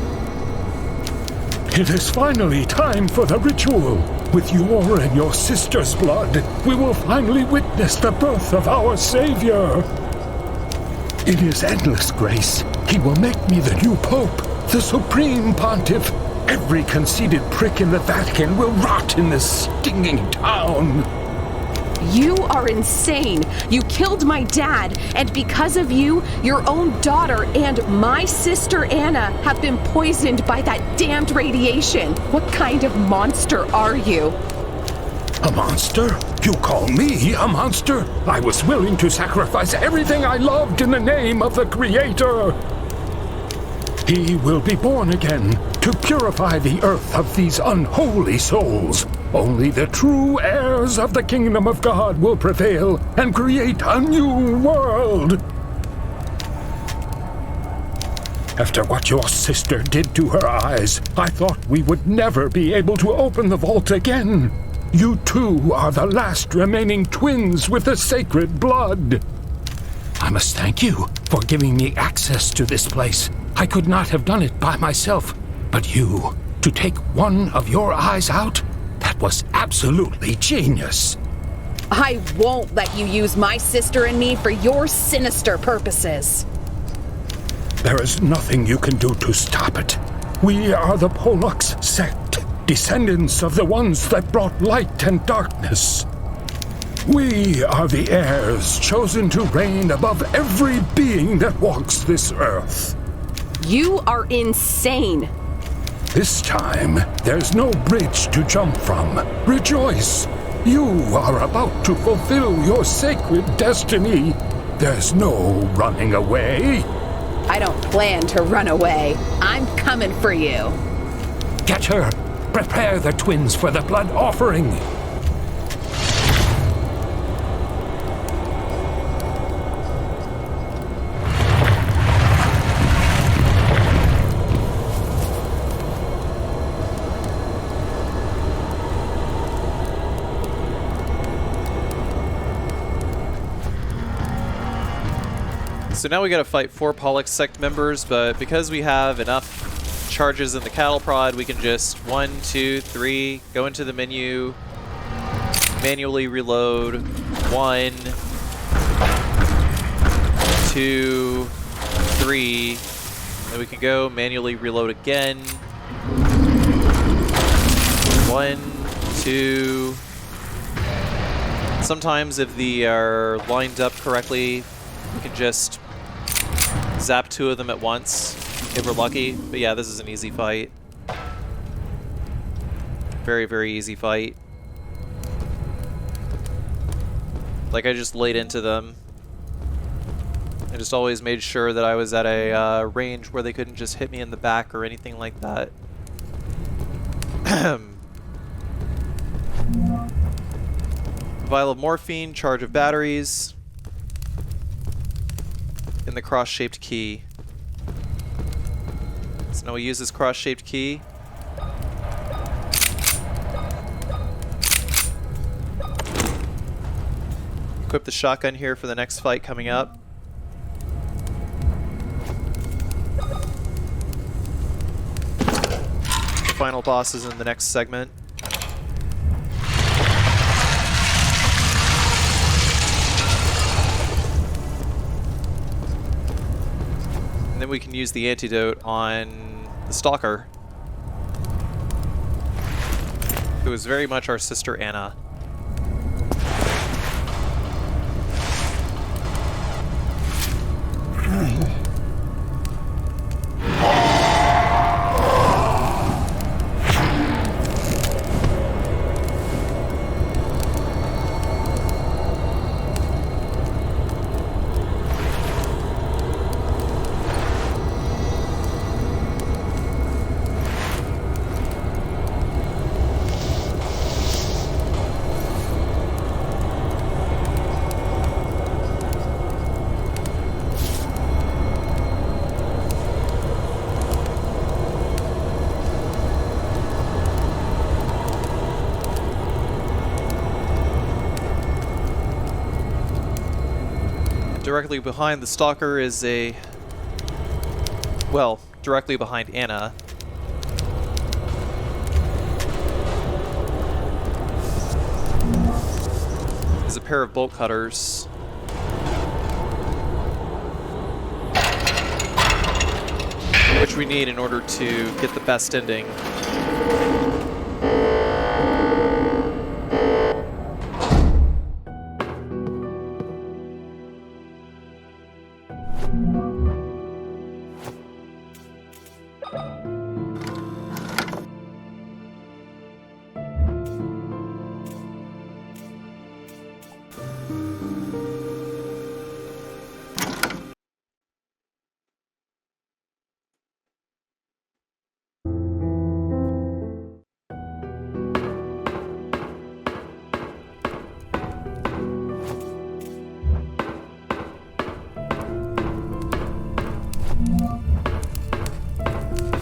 It is finally time for the ritual. With your and your sister's blood, we will finally witness the birth of our Savior. In his endless grace, he will make me the new Pope, the Supreme Pontiff. Every conceited prick in the Vatican will rot in this stinging town. You are insane. You killed my dad, and because of you, your own daughter and my sister Anna have been poisoned by that damned radiation. What kind of monster are you? A monster? You call me a monster? I was willing to sacrifice everything I loved in the name of the Creator. He will be born again to purify the earth of these unholy souls. Only the true heirs of the kingdom of God will prevail and create a new world. After what your sister did to her eyes, I thought we would never be able to open the vault again. You two are the last remaining twins with the sacred blood. I must thank you for giving me access to this place. I could not have done it by myself, but you, to take one of your eyes out, that was absolutely genius. I won't let you use my sister and me for your sinister purposes. There is nothing you can do to stop it. We are the Pollux sect, descendants of the ones that brought light and darkness. We are the heirs chosen to reign above every being that walks this earth. You are insane. This time, there's no bridge to jump from. Rejoice! You are about to fulfill your sacred destiny. There's no running away. I don't plan to run away. I'm coming for you. Get her! Prepare the twins for the blood offering! So now we gotta fight 4 Pollux sect members, but because we have enough charges in the cattle prod, we can just 1, 2, 3, go into the menu, manually reload, 1, 2, 3, then we can go manually reload again, 1, 2. Sometimes if they are lined up correctly, we can just zap 2 of them at once, if we're lucky. But yeah, this is an easy fight. Very, very easy fight. Like, I just laid into them. I just always made sure that I was at a range where they couldn't just hit me in the back or anything like that. Vial of morphine, charge of batteries. In the cross-shaped key. So now we use this cross-shaped key. equip the shotgun here for the next fight coming up. The final boss is in the next segment. And then we can use the antidote on the stalker, who is very much our sister Anna. Directly behind the stalker is directly behind Anna. Is a pair of bolt cutters. Which we need in order to get the best ending.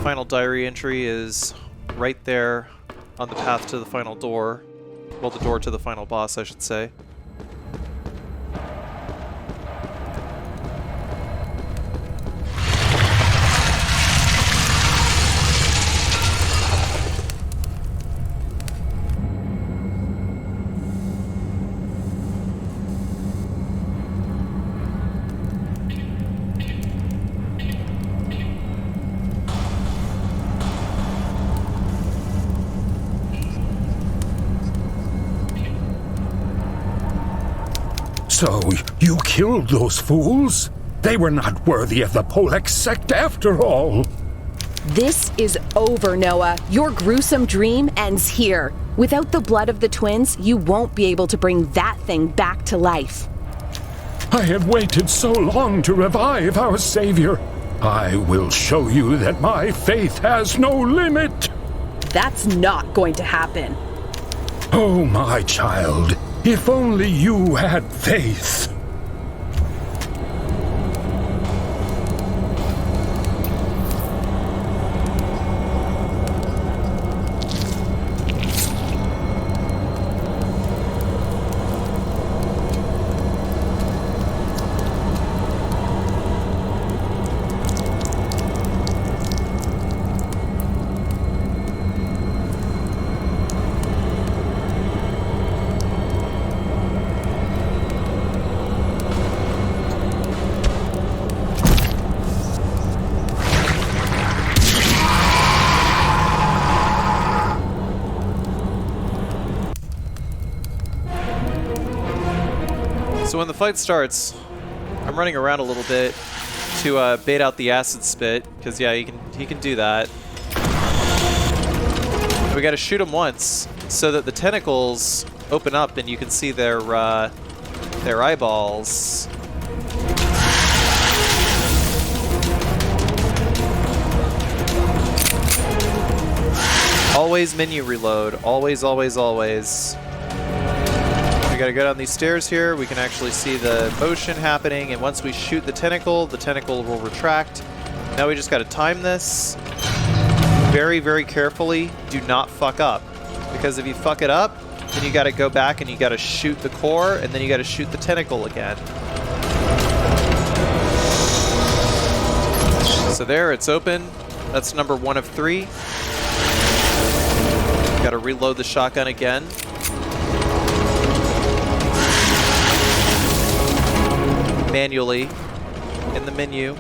Final diary entry is right there on the path to the final door. Well, the door to the final boss, I should say. So, you killed those fools? They were not worthy of the Polex sect after all. This is over, Noah. Your gruesome dream ends here. Without the blood of the twins, you won't be able to bring that thing back to life. I have waited so long to revive our savior. I will show you that my faith has no limit. That's not going to happen. Oh, my child, if only you had faith. So when the fight starts, I'm running around a little bit to bait out the acid spit, because yeah, he can do that. We got to shoot him once so that the tentacles open up and you can see their eyeballs. Always menu reload. Always, always, always. We gotta go down these stairs here. We can actually see the motion happening, and once we shoot the tentacle will retract. Now we just gotta time this very, very carefully. Do not fuck up, because if you fuck it up, Then you gotta go back and you gotta shoot the core, and then you gotta shoot the tentacle again. So there, it's open. That's number 1 of 3. Gotta reload the shotgun again. Manually in the menu.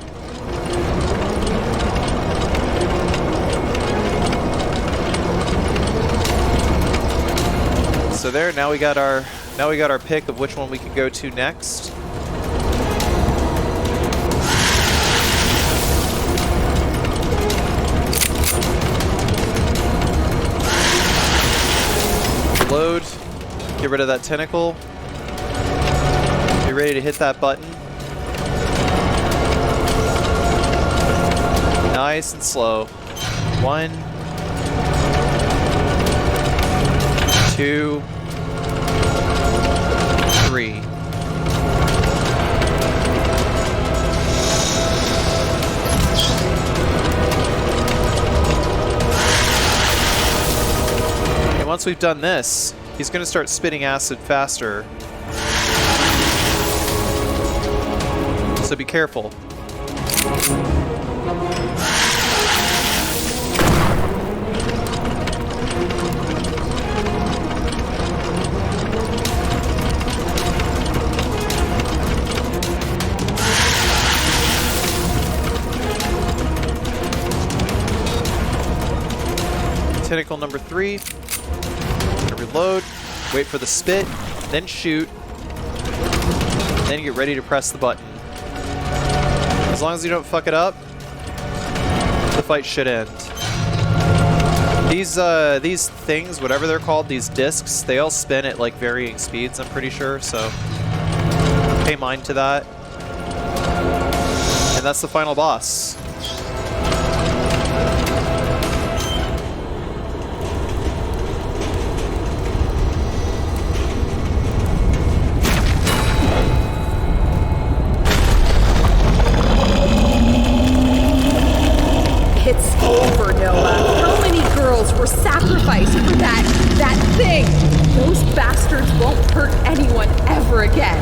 So there, now we got our pick of which one we can go to next. Load, get rid of that tentacle. Be ready to hit that button. Nice and slow. 1, 2, 3. And once we've done this, he's going to start spitting acid faster. So be careful. Tentacle number 3. Reload, wait for the spit, then shoot, then get ready to press the button. As long as you don't fuck it up, the fight should end. These things, whatever they're called, these discs, they all spin at like varying speeds, I'm pretty sure, so pay mind to that. And that's the final boss. Sacrificed for that thing. Those bastards won't hurt anyone ever again.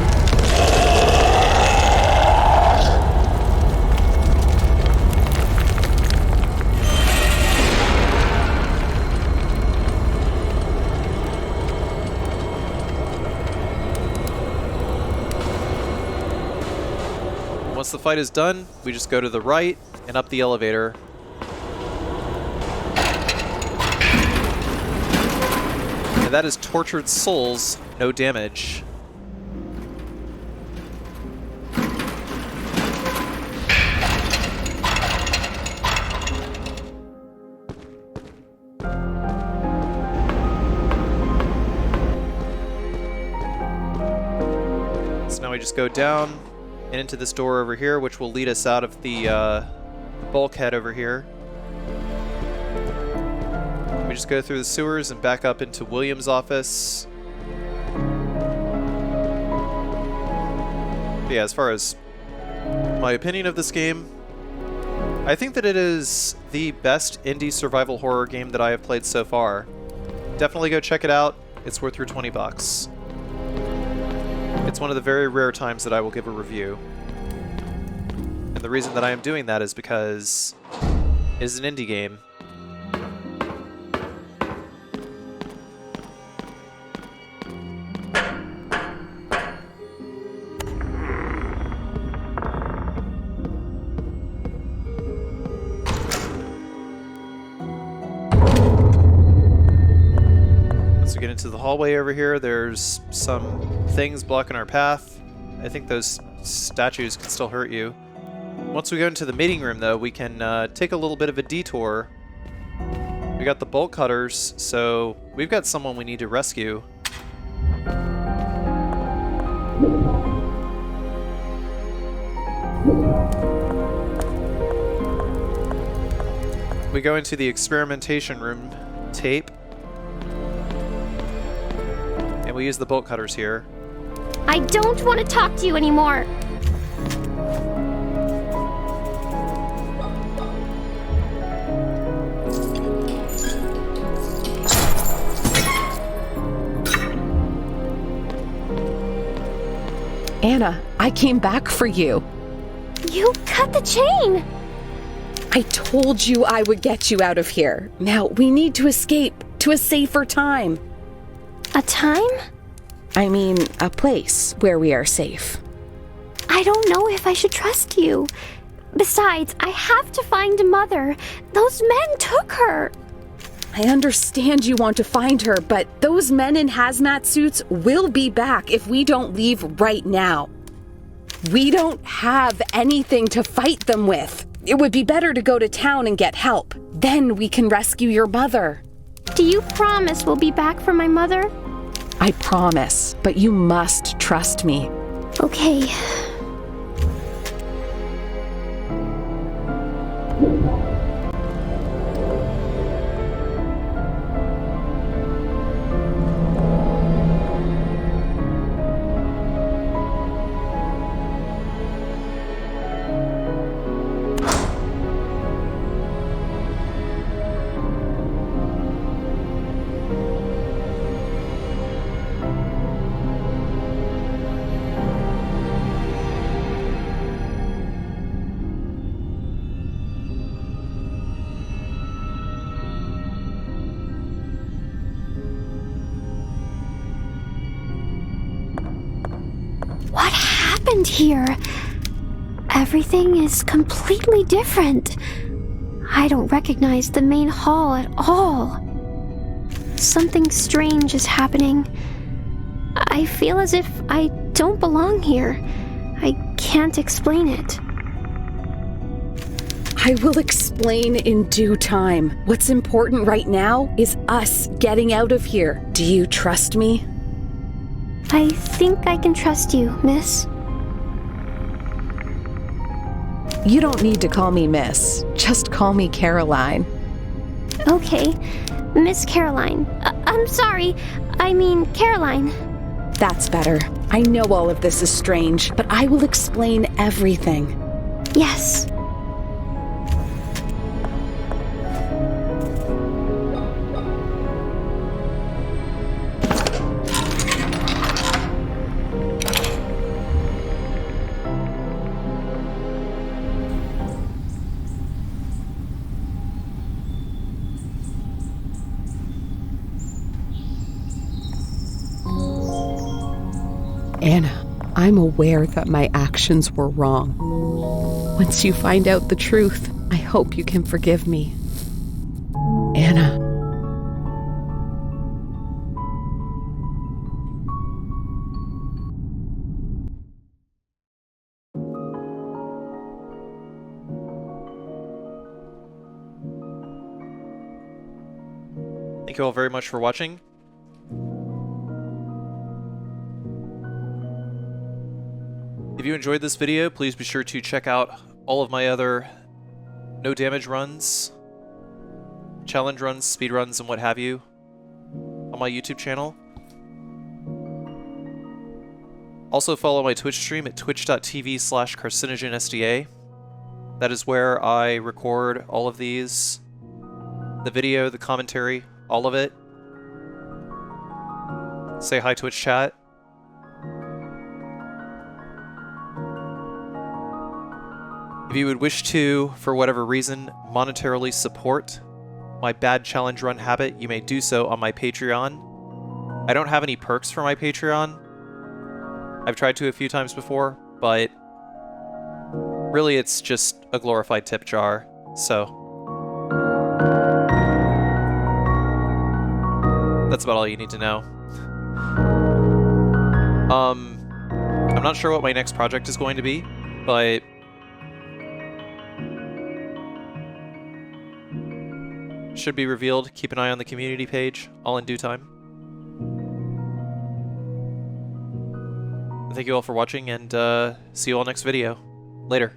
Once the fight is done, we just go to the right and up the elevator. That is Tortured Souls, no damage. So now we just go down and into this door over here, which will lead us out of the bulkhead over here. We just go through the sewers and back up into William's office. But yeah, as far as my opinion of this game, I think that it is the best indie survival horror game that I have played so far. Definitely go check it out. It's worth your $20. It's one of the very rare times that I will give a review. And the reason that I am doing that is because it is an indie game. Get into the hallway over here. There's some things blocking our path. I think those statues can still hurt you. Once we go into the meeting room, though, we can take a little bit of a detour. We got the bolt cutters, so we've got someone we need to rescue. We go into the experimentation room tape. And we use the bolt cutters here. I don't want to talk to you anymore. Anna, I came back for you. You cut the chain! I told you I would get you out of here. Now, we need to escape to a safer time. A time? I mean, a place where we are safe. I don't know if I should trust you. Besides, I have to find Mother. Those men took her. I understand you want to find her, but those men in hazmat suits will be back if we don't leave right now. We don't have anything to fight them with. It would be better to go to town and get help. Then we can rescue your mother. Do you promise we'll be back for my mother? I promise, but you must trust me. Okay. What happened here? Everything is completely different. I don't recognize the main hall at all. Something strange is happening. I feel as if I don't belong here. I can't explain it. I will explain in due time. What's important right now is us getting out of here. Do you trust me? I think I can trust you, miss. You don't need to call me Miss. Just call me Caroline. Okay, Miss Caroline. I'm sorry. I mean, Caroline. That's better. I know all of this is strange, but I will explain everything. Yes. Anna, I'm aware that my actions were wrong. Once you find out the truth, I hope you can forgive me. Anna. Thank you all very much for watching. If you enjoyed this video, please be sure to check out all of my other no damage runs, challenge runs, speed runs, and what have you on my YouTube channel. Also follow my Twitch stream at twitch.tv/Carcinogensda. That is where I record all of these, the video, the commentary, all of it. Say hi, Twitch chat. If you would wish to, for whatever reason, monetarily support my bad challenge run habit, you may do so on my Patreon. I don't have any perks for my Patreon. I've tried to a few times before, but really it's just a glorified tip jar, so that's about all you need to know. I'm not sure what my next project is going to be, but should be revealed. Keep an eye on the community page, all in due time. Thank you all for watching, and see you all next video. Later.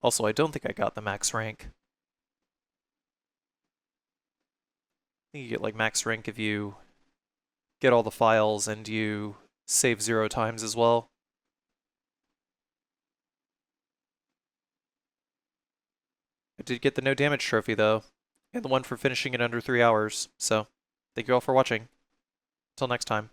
Also, I don't think I got the max rank. I think you get like max rank if you get all the files and you save 0 times as well. I did get the no damage trophy though, and the one for finishing it under 3 hours, so thank you all for watching. Until next time.